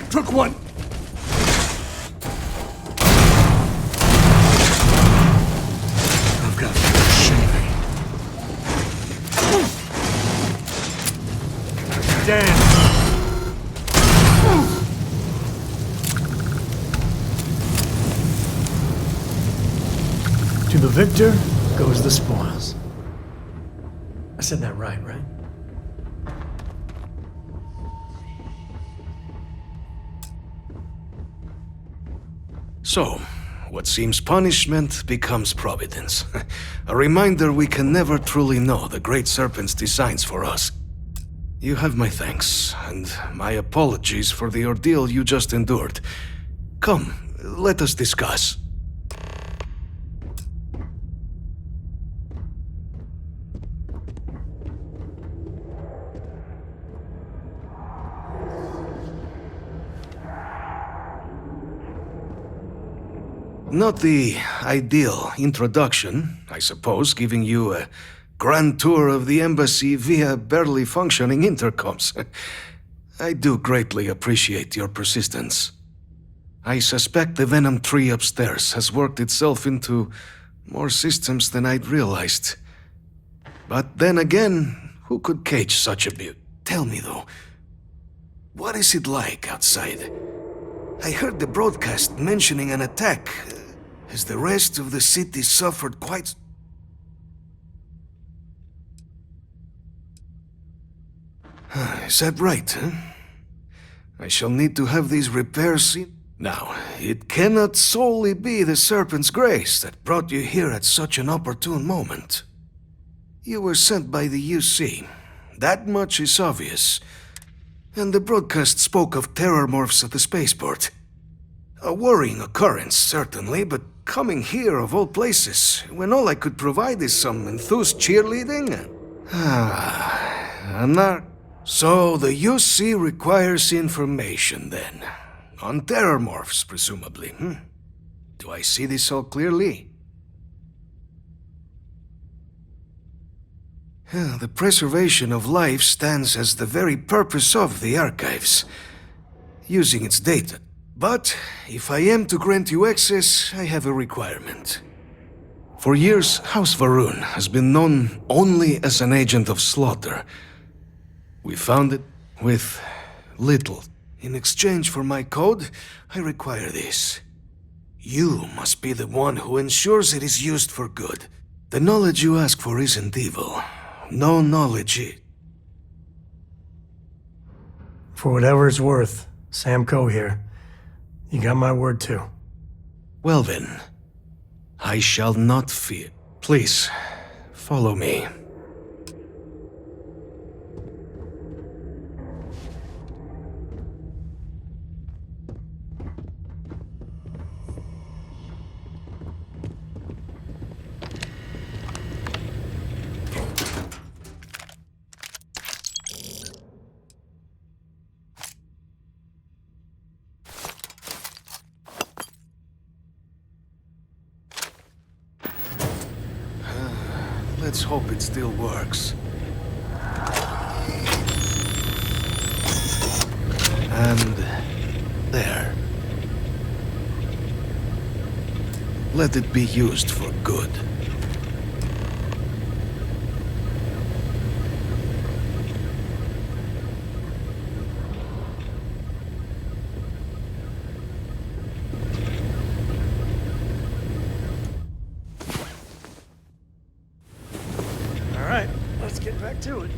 Took one! I've got shaving. Dan! To the victor goes the spoils. I said that right? So, what seems punishment becomes providence. A reminder we can never truly know the Great Serpent's designs for us. You have my thanks, and my apologies for the ordeal you just endured. Come, let us discuss. Not the ideal introduction, I suppose, giving you a grand tour of the embassy via barely functioning intercoms. I do greatly appreciate your persistence. I suspect the Venom tree upstairs has worked itself into more systems than I'd realized. But then again, who could cage such a beaut? Tell me though, what is it like outside? I heard the broadcast mentioning an attack. Has the rest of the city suffered quite... Is that right, huh? I shall need to have these repairs seen. Now, it cannot solely be the Serpent's grace that brought you here at such an opportune moment. You were sent by the UC. That much is obvious. And the broadcast spoke of terror morphs at the spaceport. A worrying occurrence, certainly, but coming here of all places, when all I could provide is some enthused cheerleading? So the UC requires information, then. On terror morphs, presumably, Do I see this all clearly? The preservation of life stands as the very purpose of the archives, using its data. But if I am to grant you access, I have a requirement. For years, House Varun has been known only as an agent of slaughter. We found it with little. In exchange for my code, I require this. You must be the one who ensures it is used for good. The knowledge you ask for isn't evil. No knowledge. For whatever it's worth, Sam Coe here. You got my word too. Well then, I shall not fear. Please, follow me. Let's hope it still works. And there. Let it be used for good. Let's get back to it.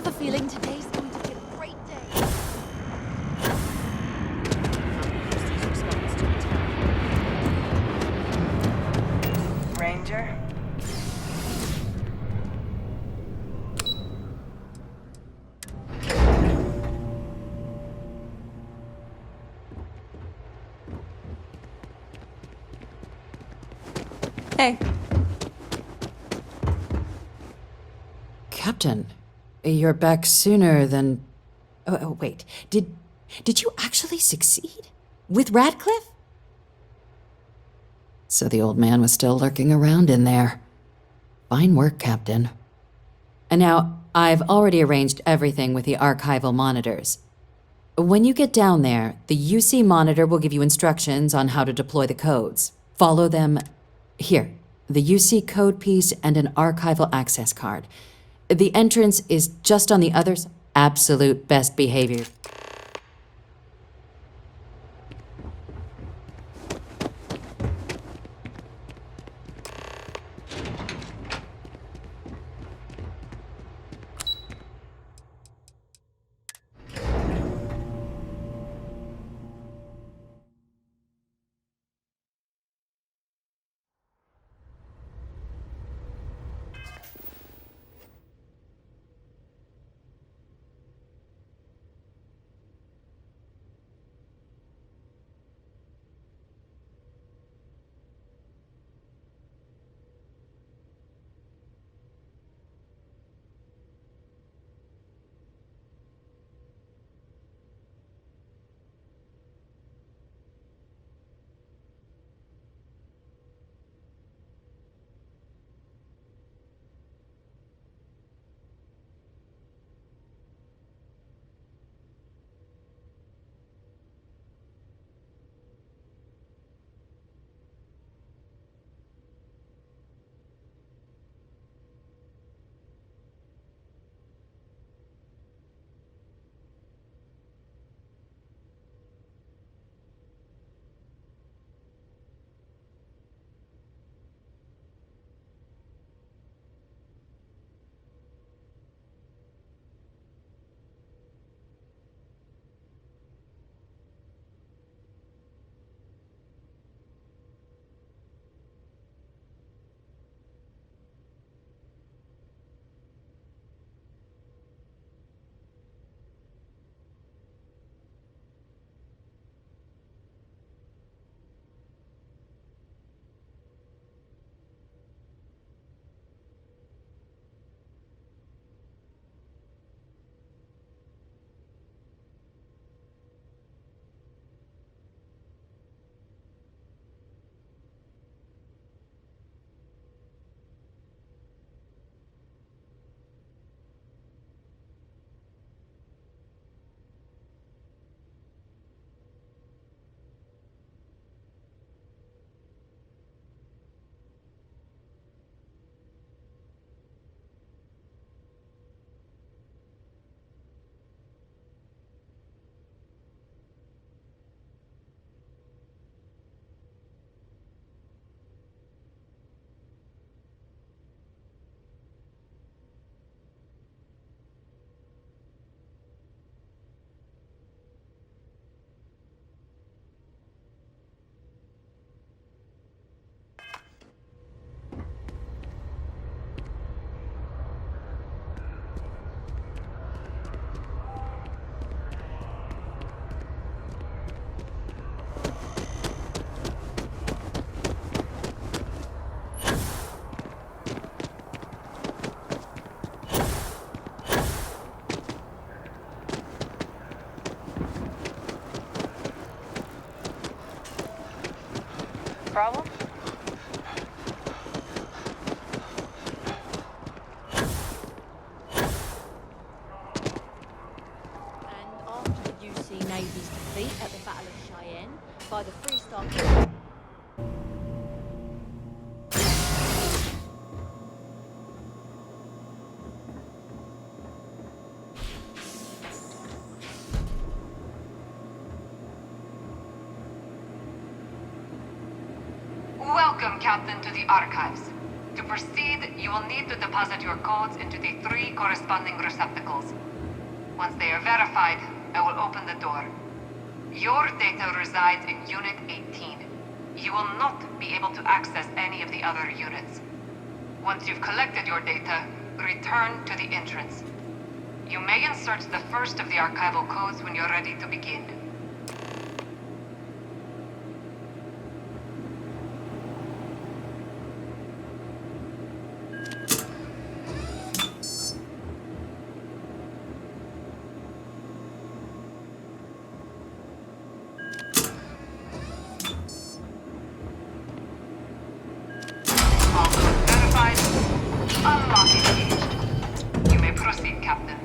have a feeling today's going to be a great day. Ranger? Hey. Captain, you're back sooner than... Oh, wait. Did you actually succeed? With Radcliffe? So the old man was still lurking around in there. Fine work, Captain. And now, I've already arranged everything with the archival monitors. When you get down there, the UC monitor will give you instructions on how to deploy the codes. Follow them. Here, the UC code piece and an archival access card. The entrance is just on the other side. Absolute best behavior. Problem? And after the UC Navy's defeat at the Battle of Cheyenne by the Freestar... Welcome, Captain, to the Archives. To proceed, you will need to deposit your codes into the 3 corresponding receptacles. Once they are verified, I will open the door. Your data resides in Unit 18. You will not be able to access any of the other units. Once you've collected your data, return to the entrance. You may insert the first of the archival codes when you're ready to begin. All codes verified. Unlock engaged. You may proceed, Captain.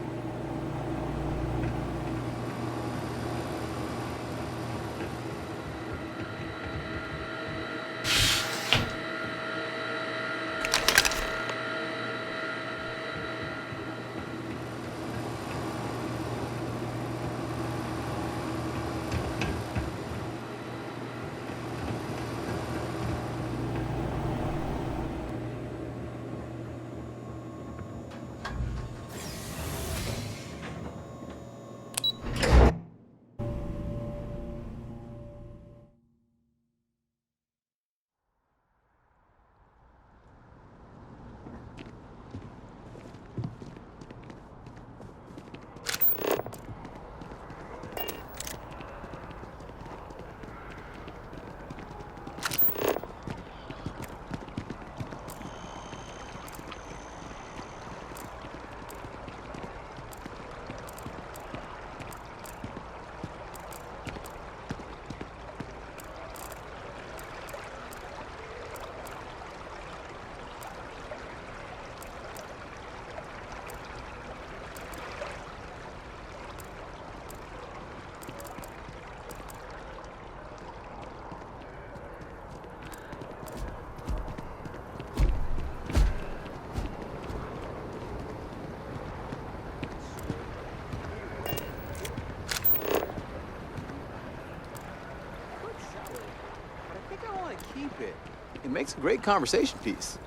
It makes a great conversation piece.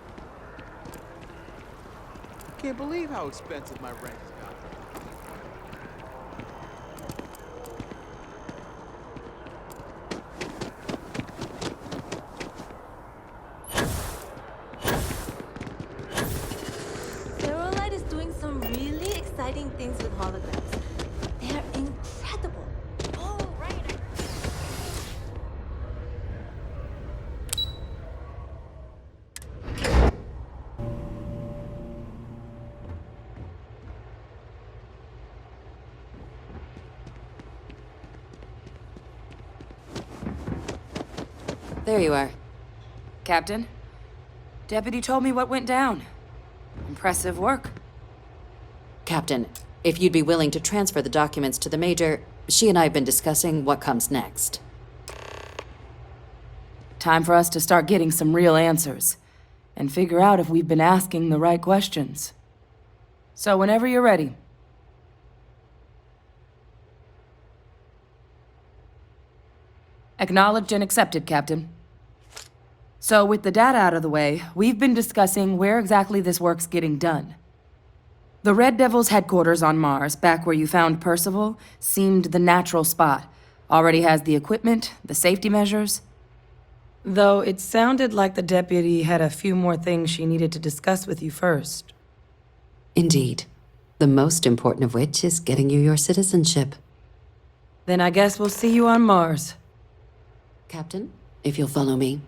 I can't believe how expensive my rent has gotten. Cerulite is doing some really exciting things with holograms. They're incredible. Oh, right. There you are. Captain, Deputy told me what went down. Impressive work. Captain, if you'd be willing to transfer the documents to the Major, she and I have been discussing what comes next. Time for us to start getting some real answers and figure out if we've been asking the right questions. So whenever you're ready. Acknowledged and accepted, Captain. So with the data out of the way, we've been discussing where exactly this work's getting done. The Red Devil's headquarters on Mars, back where you found Percival, seemed the natural spot. Already has the equipment, the safety measures. Though it sounded like the deputy had a few more things she needed to discuss with you first. Indeed. The most important of which is getting you your citizenship. Then I guess we'll see you on Mars. Captain, if you'll follow me.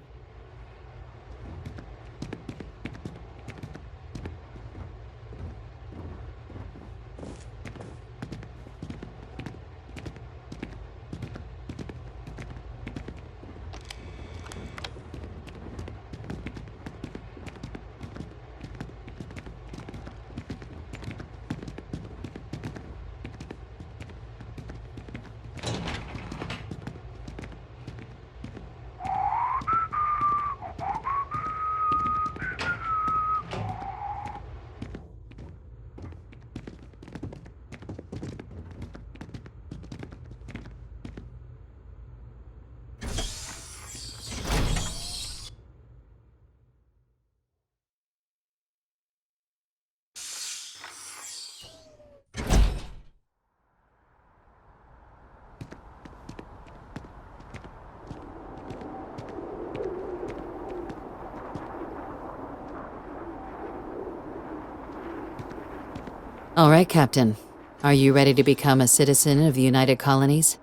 All right, Captain. Are you ready to become a citizen of the United Colonies?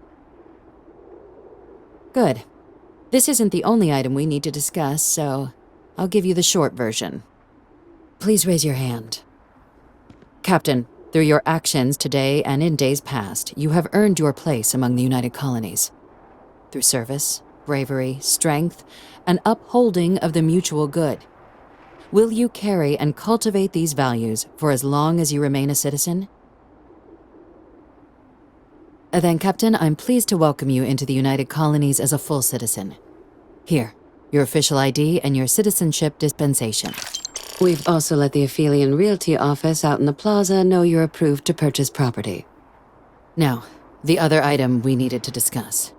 Good. This isn't the only item we need to discuss, so I'll give you the short version. Please raise your hand. Captain, through your actions today and in days past, you have earned your place among the United Colonies. Through service, bravery, strength, and upholding of the mutual good. Will you carry and cultivate these values for as long as you remain a citizen? Then, Captain, I'm pleased to welcome you into the United Colonies as a full citizen. Here, your official ID and your citizenship dispensation. We've also let the Aphelion Realty office out in the plaza know you're approved to purchase property. Now, the other item we needed to discuss.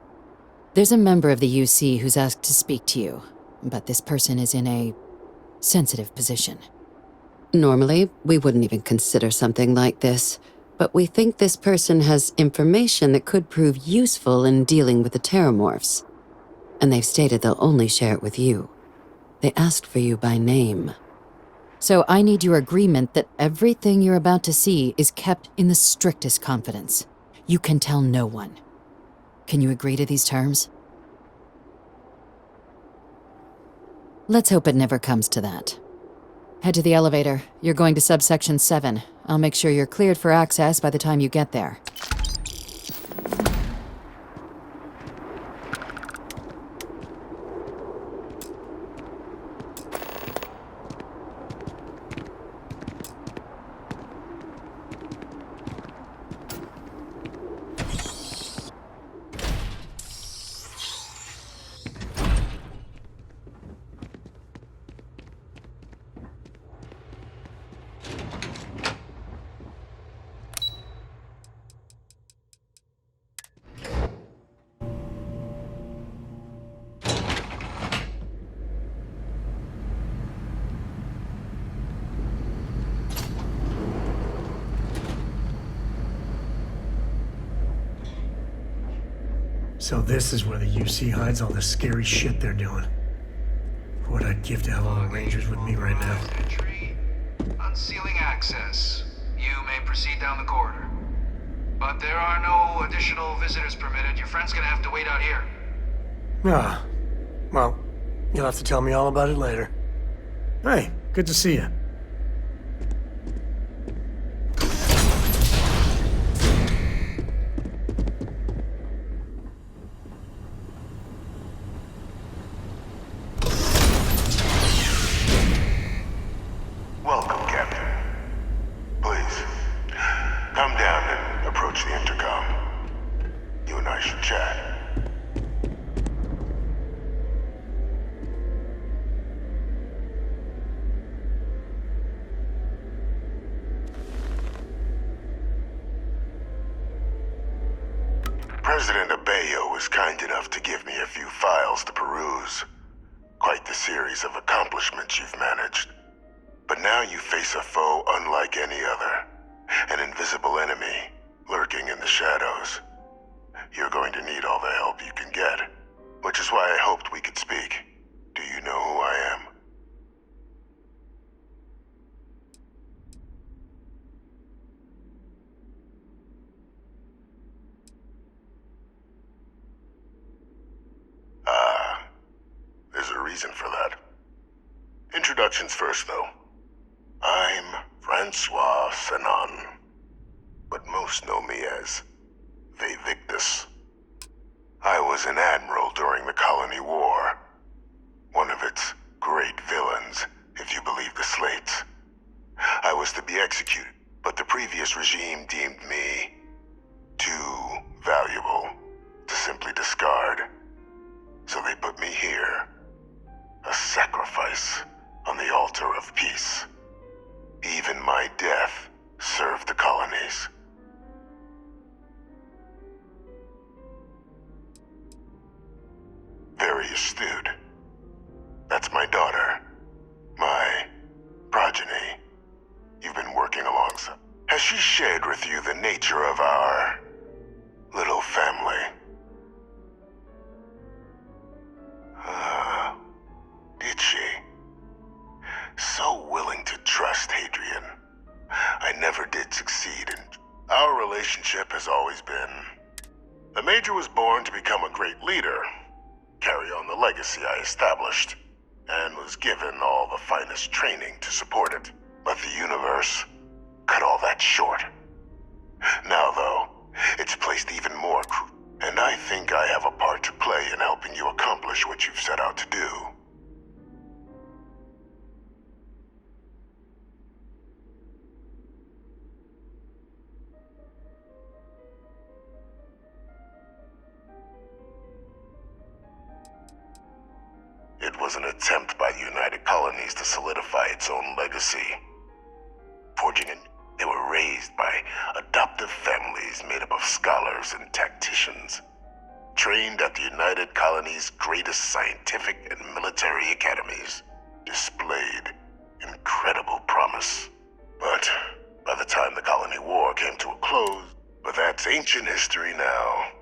There's a member of the UC who's asked to speak to you, but this person is in a sensitive position. Normally, we wouldn't even consider something like this, but we think this person has information that could prove useful in dealing with the Terramorphs. And they've stated they'll only share it with you. They asked for you by name. So I need your agreement that everything you're about to see is kept in the strictest confidence. You can tell no one. Can you agree to these terms? Let's hope it never comes to that. Head to the elevator. You're going to subsection 7. I'll make sure you're cleared for access by the time you get there. So this is where the UC hides all the scary shit they're doing. What I'd give to have all the Rangers with me right now. Unsealing access. You may proceed down the corridor. But there are no additional visitors permitted. Your friend's gonna have to wait out here. Ah, well, you'll have to tell me all about it later. Hey, good to see you. Welcome, Captain. Please, come down and approach the intercom. You and I should chat. President Abeyo was kind enough to give me a few files to peruse. Quite the series of accomplishments you've managed. But now you face a foe unlike any other. An invisible enemy, lurking in the shadows. You're going to need all the help you can get. Which is why I hoped we could speak. Do you know who I am? There's a reason for that. Introductions first, though. I'm Francois Sanon, but most know me as Vivictus. I was an admiral during the Colony War. One of its great villains, if you believe the slates. I was to be executed, but the previous regime deemed me too valuable to simply discard. So they put me here, a sacrifice on the altar of peace. Even my death served the colonies. Very astute. That's my daughter. My progeny. You've been working alongside. Has she shared with you the nature of our little family? Did she? So willing to trust Hadrian. I never did succeed Major was born to become a great leader, carry on the legacy I established, and was given all the finest training to support it. But the universe cut all that short. Now, though, it's placed even more and I think I have a part to play in helping you accomplish what you've set out to do. It was an attempt by the United Colonies to solidify its own legacy. They were raised by adoptive families made up of scholars and tacticians, trained at the United Colonies' greatest scientific and military academies, displayed incredible promise. But by the time the Colony War came to a close, but that's ancient history now.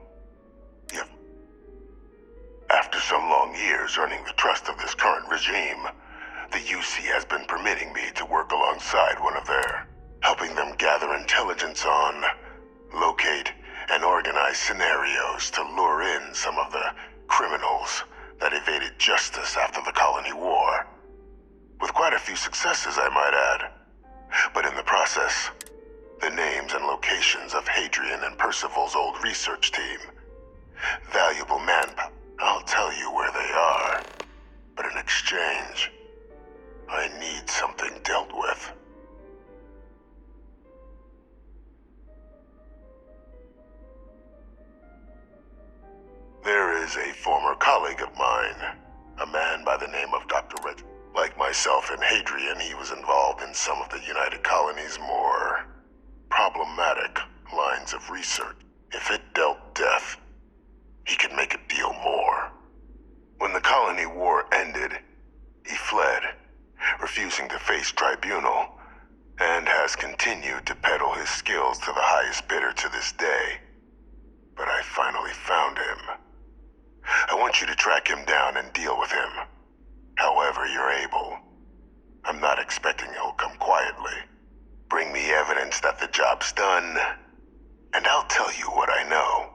After some long years earning the trust of this current regime, the UC has been permitting me to work alongside one of their, helping them gather intelligence on, locate, and organize scenarios to lure in some of the criminals that evaded justice after the Colony War. With quite a few successes, I might add. But in the process, the names and locations of Hadrian and Percival's old research team, valuable manpower, I'll tell you where they are. But in exchange, I need something dealt with. There is a former colleague of mine, a man by the name of Dr. Red. Like myself and Hadrian, he was involved in some of the United Colonies' more problematic lines of research. If it dealt death, he could make a deal more. When the Colony War ended, he fled, refusing to face tribunal, and has continued to peddle his skills to the highest bidder to this day. But I finally found him. I want you to track him down and deal with him, however you're able. I'm not expecting he'll come quietly. Bring me evidence that the job's done, and I'll tell you what I know.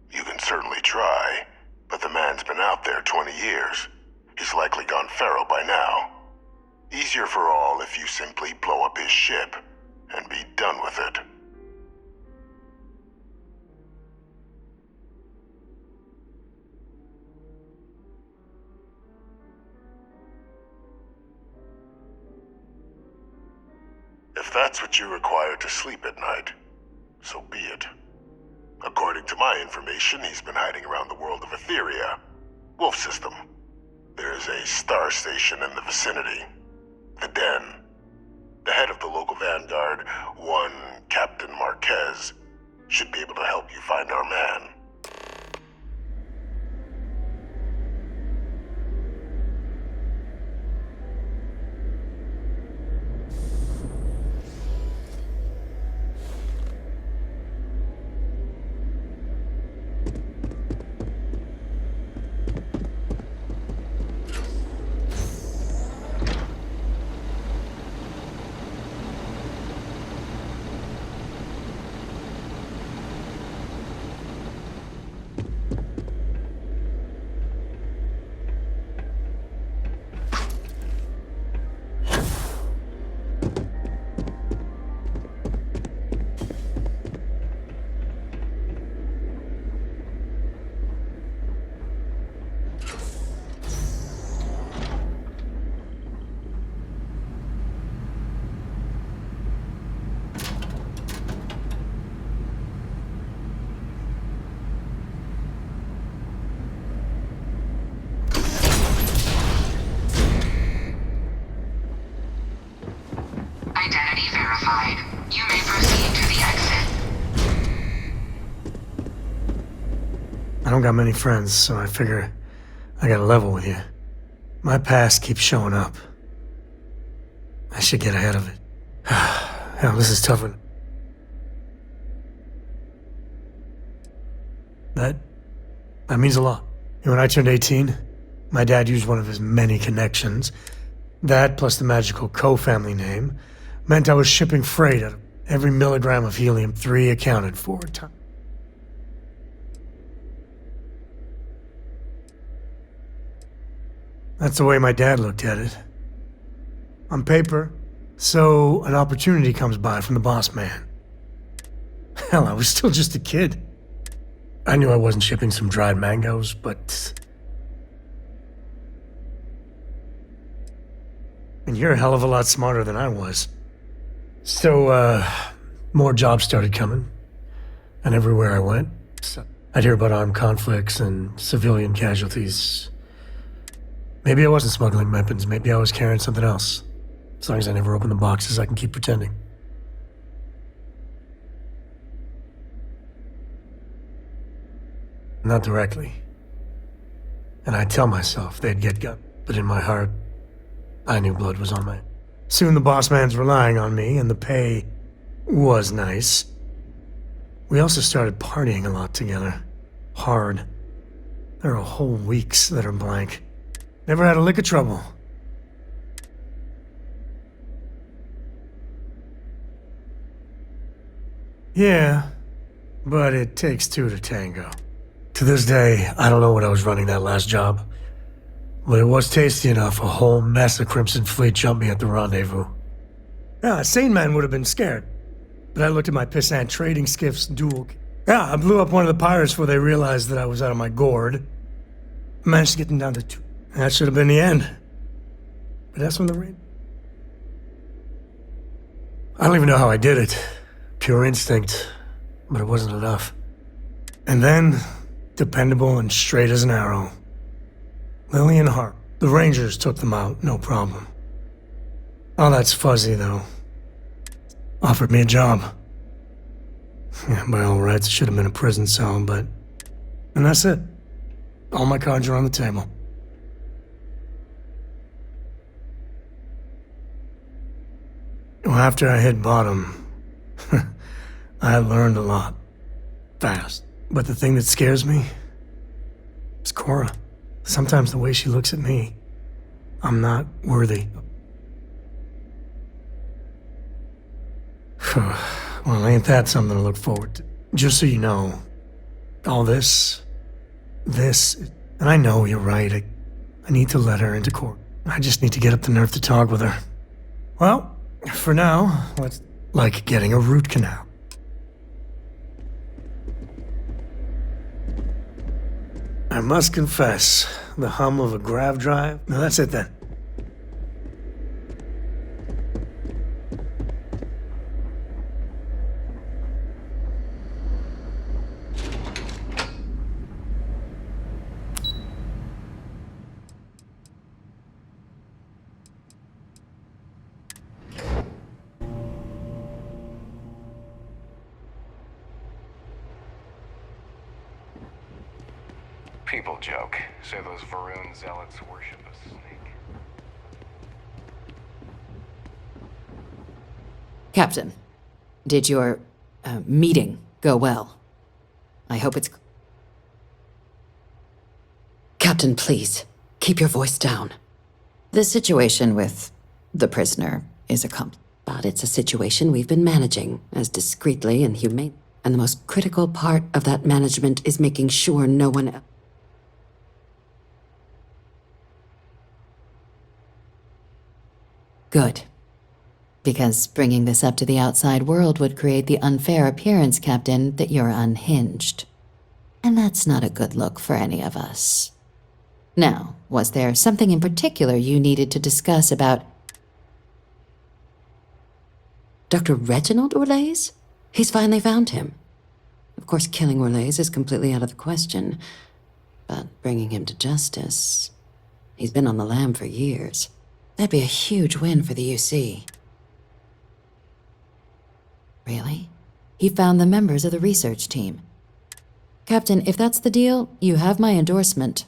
You can certainly try, but the man's been out there 20 years. He's likely gone feral by now. Easier for all if you simply blow up his ship and be done with it. If that's what you require to sleep at night, so be it. According to my information, he's been hiding around the world of Etheria, Wolf System. There's a star station in the vicinity, the Den. The head of the local vanguard, one Captain Marquez, should be able to help you find our man. Identity verified. You may proceed to the exit. I don't got many friends, so I figure I gotta level with you. My past keeps showing up. I should get ahead of it. Hell, this is tougher. That means a lot. When I turned 18, my dad used one of his many connections. That plus the magical Co family name Meant I was shipping freight at every milligram of helium-3 accounted for. That's the way my dad looked at it. On paper, so an opportunity comes by from the boss man. Hell, I was still just a kid. I knew I wasn't shipping some dried mangoes, but... And you're a hell of a lot smarter than I was. So, more jobs started coming. And everywhere I went, I'd hear about armed conflicts and civilian casualties. Maybe I wasn't smuggling weapons, maybe I was carrying something else. As long as I never open the boxes, I can keep pretending. Not directly. And I'd tell myself they'd get got, but in my heart, I knew blood was on my... Soon the boss man's relying on me, and the pay was nice. We also started partying a lot together. Hard. There are whole weeks that are blank. Never had a lick of trouble. Yeah, but it takes two to tango. To this day, I don't know what I was running that last job. But it was tasty enough, a whole mess of Crimson Fleet jumped me at the rendezvous. Yeah, a sane man would have been scared. But I looked at my pissant trading skiff's duel. Yeah, I blew up one of the pirates before they realized that I was out of my gourd. Managed to get them down to 2. That should have been the end. But that's when the rain... I don't even know how I did it. Pure instinct. But it wasn't enough. And then, dependable and straight as an arrow. Lillian Hart. The Rangers took them out, no problem. All that's fuzzy, though. Offered me a job. Yeah, by all rights, it should have been a prison cell, but... And that's it. All my cards are on the table. Well, after I hit bottom, I learned a lot. Fast. But the thing that scares me is Cora. Sometimes the way she looks at me, I'm not worthy. Well, ain't that something to look forward to? Just so you know, all this, and I know you're right, I need to let her into court. I just need to get up the nerve to talk with her. Well, for now, let's... Like getting a root canal. I must confess, the hum of a grav drive... No, that's it then. People joke. Say those Varun zealots worship a snake. Captain, did your meeting go well? I hope it's... Captain, please, keep your voice down. The situation with the prisoner is a complex. But it's a situation we've been managing as discreetly and humane. And the most critical part of that management is making sure no one else... Good. Because bringing this up to the outside world would create the unfair appearance, Captain, that you're unhinged. And that's not a good look for any of us. Now, was there something in particular you needed to discuss about... Dr. Reginald Orlaise? He's finally found him. Of course, killing Orlaise is completely out of the question. But bringing him to justice... He's been on the lam for years. That'd be a huge win for the UC. Really? He found the members of the research team. Captain, if that's the deal, you have my endorsement.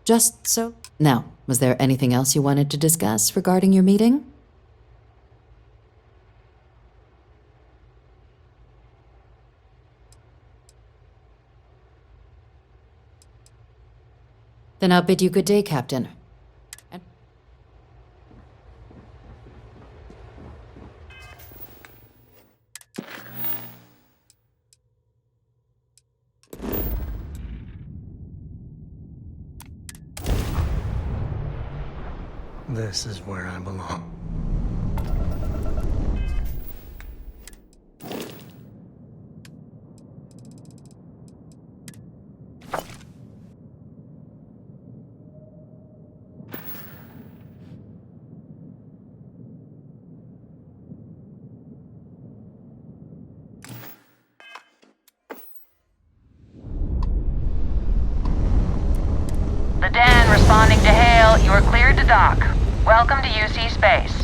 Just so... Now, was there anything else you wanted to discuss regarding your meeting? Then I'll bid you good day, Captain. This is where I belong. The Dan responding to hail. You are cleared to dock. Welcome to UC Space.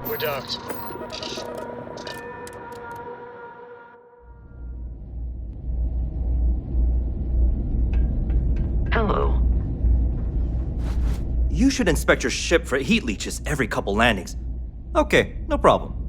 We're docked. Hello. You should inspect your ship for heat leeches every couple landings. Okay, no problem.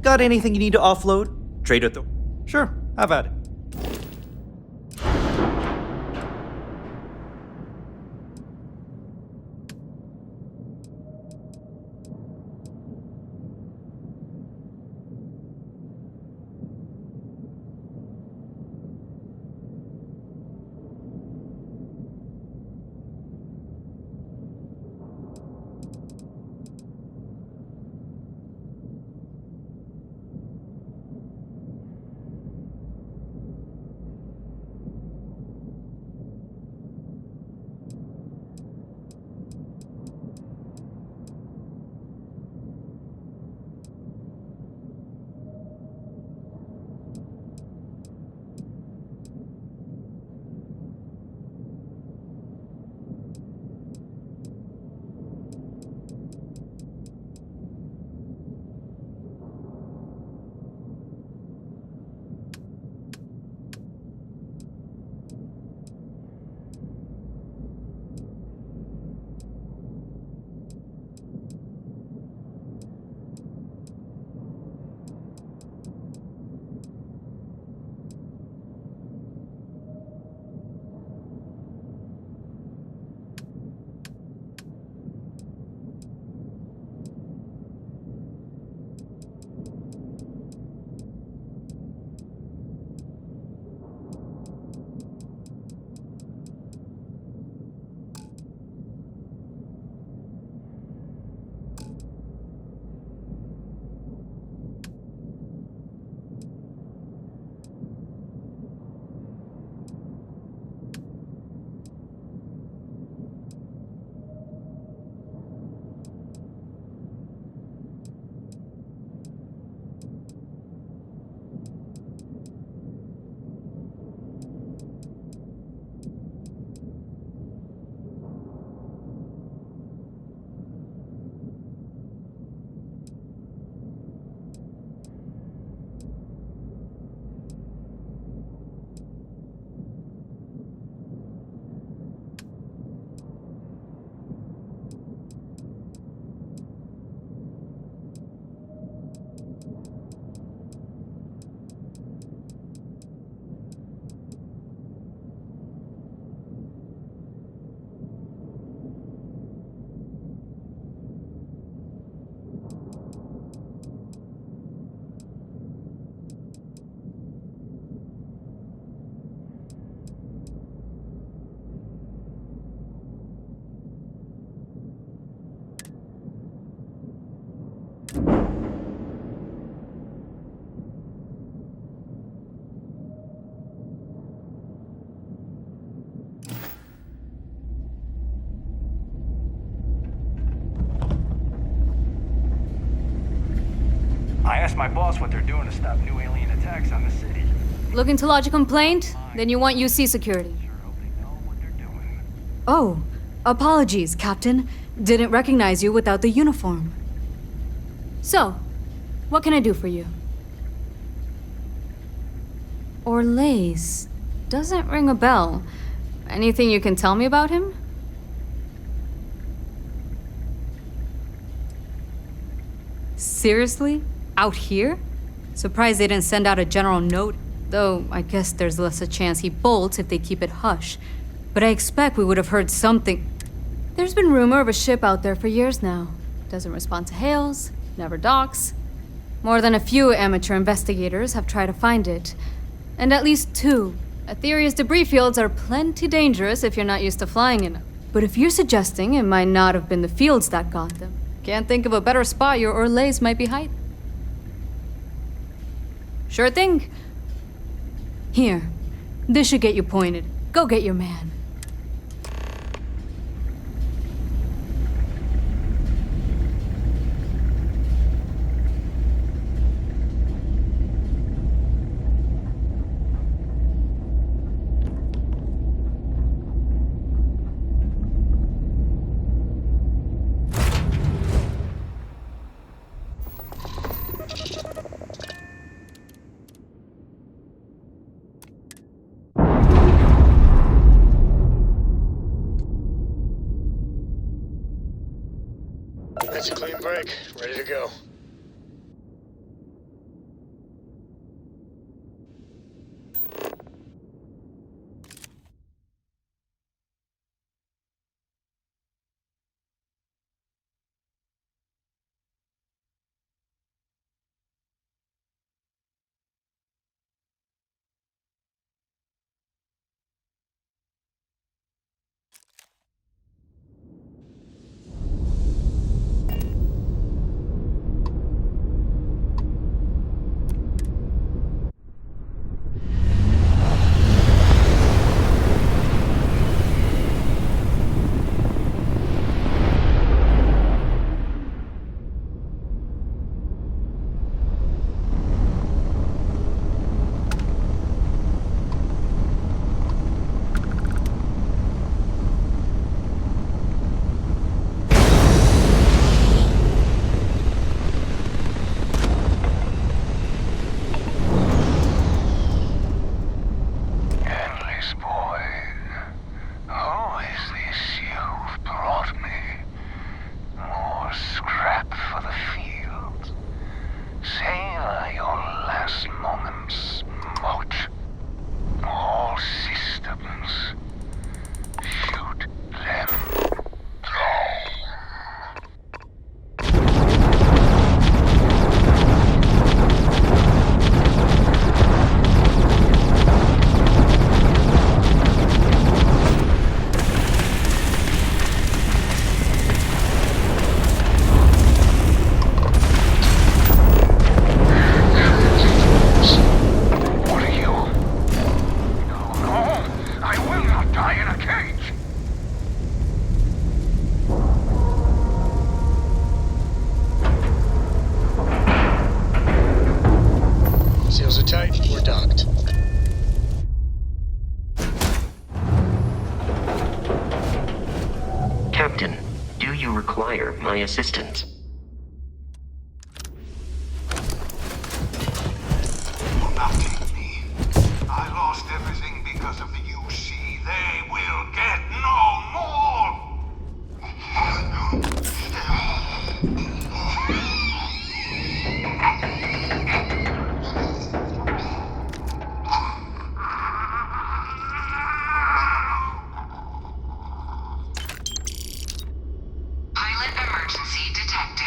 Got anything you need to offload? Trade it though. Sure, have at it. asked my boss what they're doing to stop new alien attacks on the city. Looking to lodge a complaint? Then you want UC security. Oh, apologies, Captain. Didn't recognize you without the uniform. So, what can I do for you? Orlaise. Doesn't ring a bell. Anything you can tell me about him? Seriously? Out here? Surprised they didn't send out a general note. Though, I guess there's less a chance he bolts if they keep it hush. But I expect we would have heard something. There's been rumor of a ship out there for years now. Doesn't respond to hails, never docks. More than a few amateur investigators have tried to find it. And at least two. Aetherius debris fields are plenty dangerous if you're not used to flying in them. But if you're suggesting it might not have been the fields that got them, can't think of a better spot your Orlaise might be hiding. Sure thing. Here, this should get you pointed. Go get your man. That's a clean break. Ready to go. My assistance. Will not take me. I lost everything because of the UC. They will get no more! Pilot emergency detected.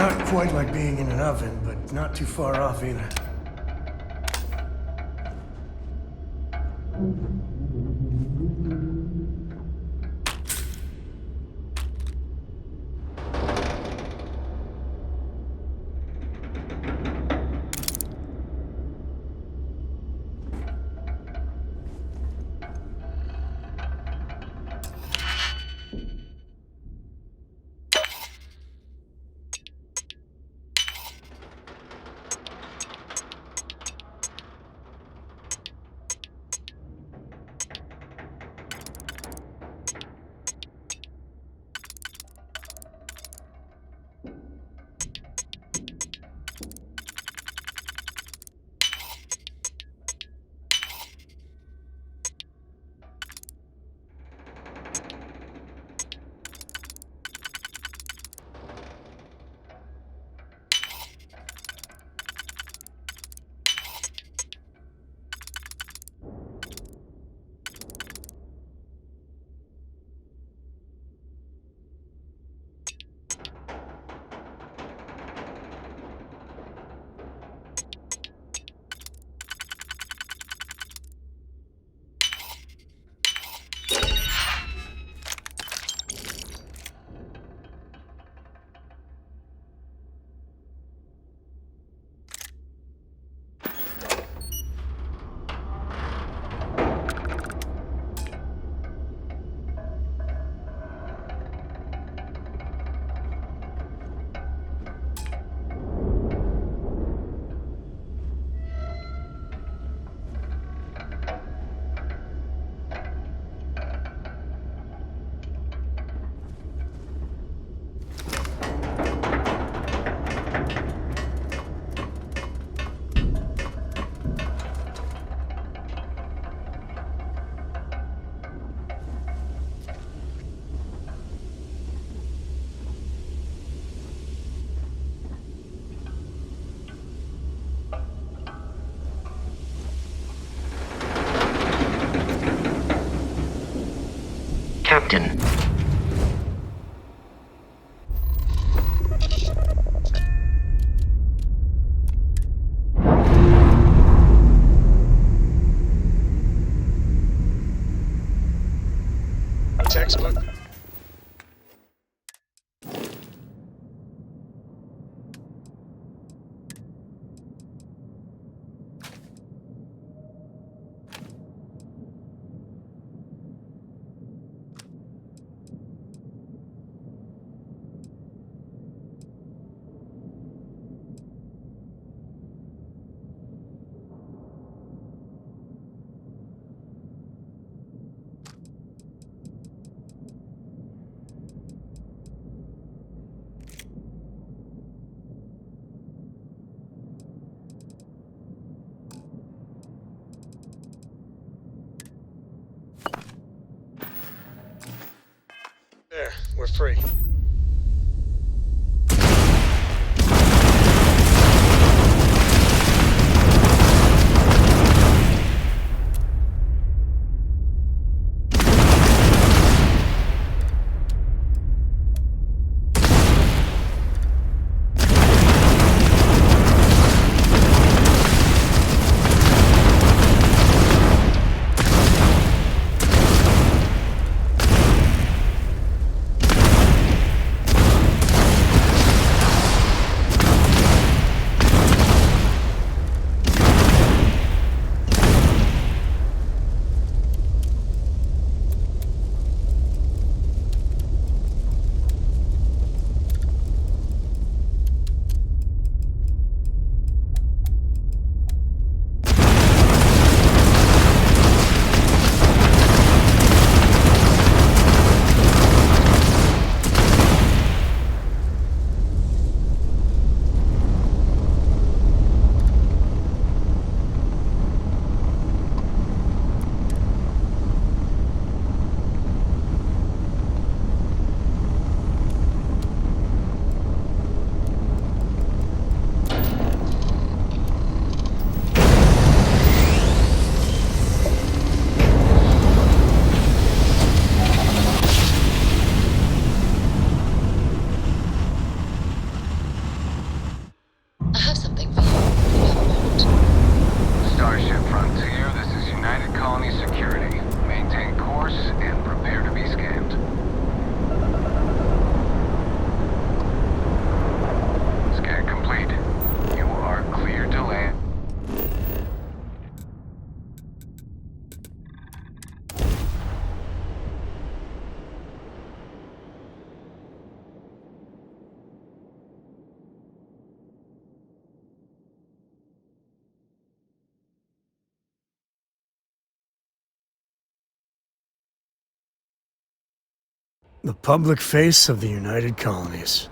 Not quite like being in an oven, but not too far off either. Captain. Textbook. There, we're free. The public face of the United Colonies.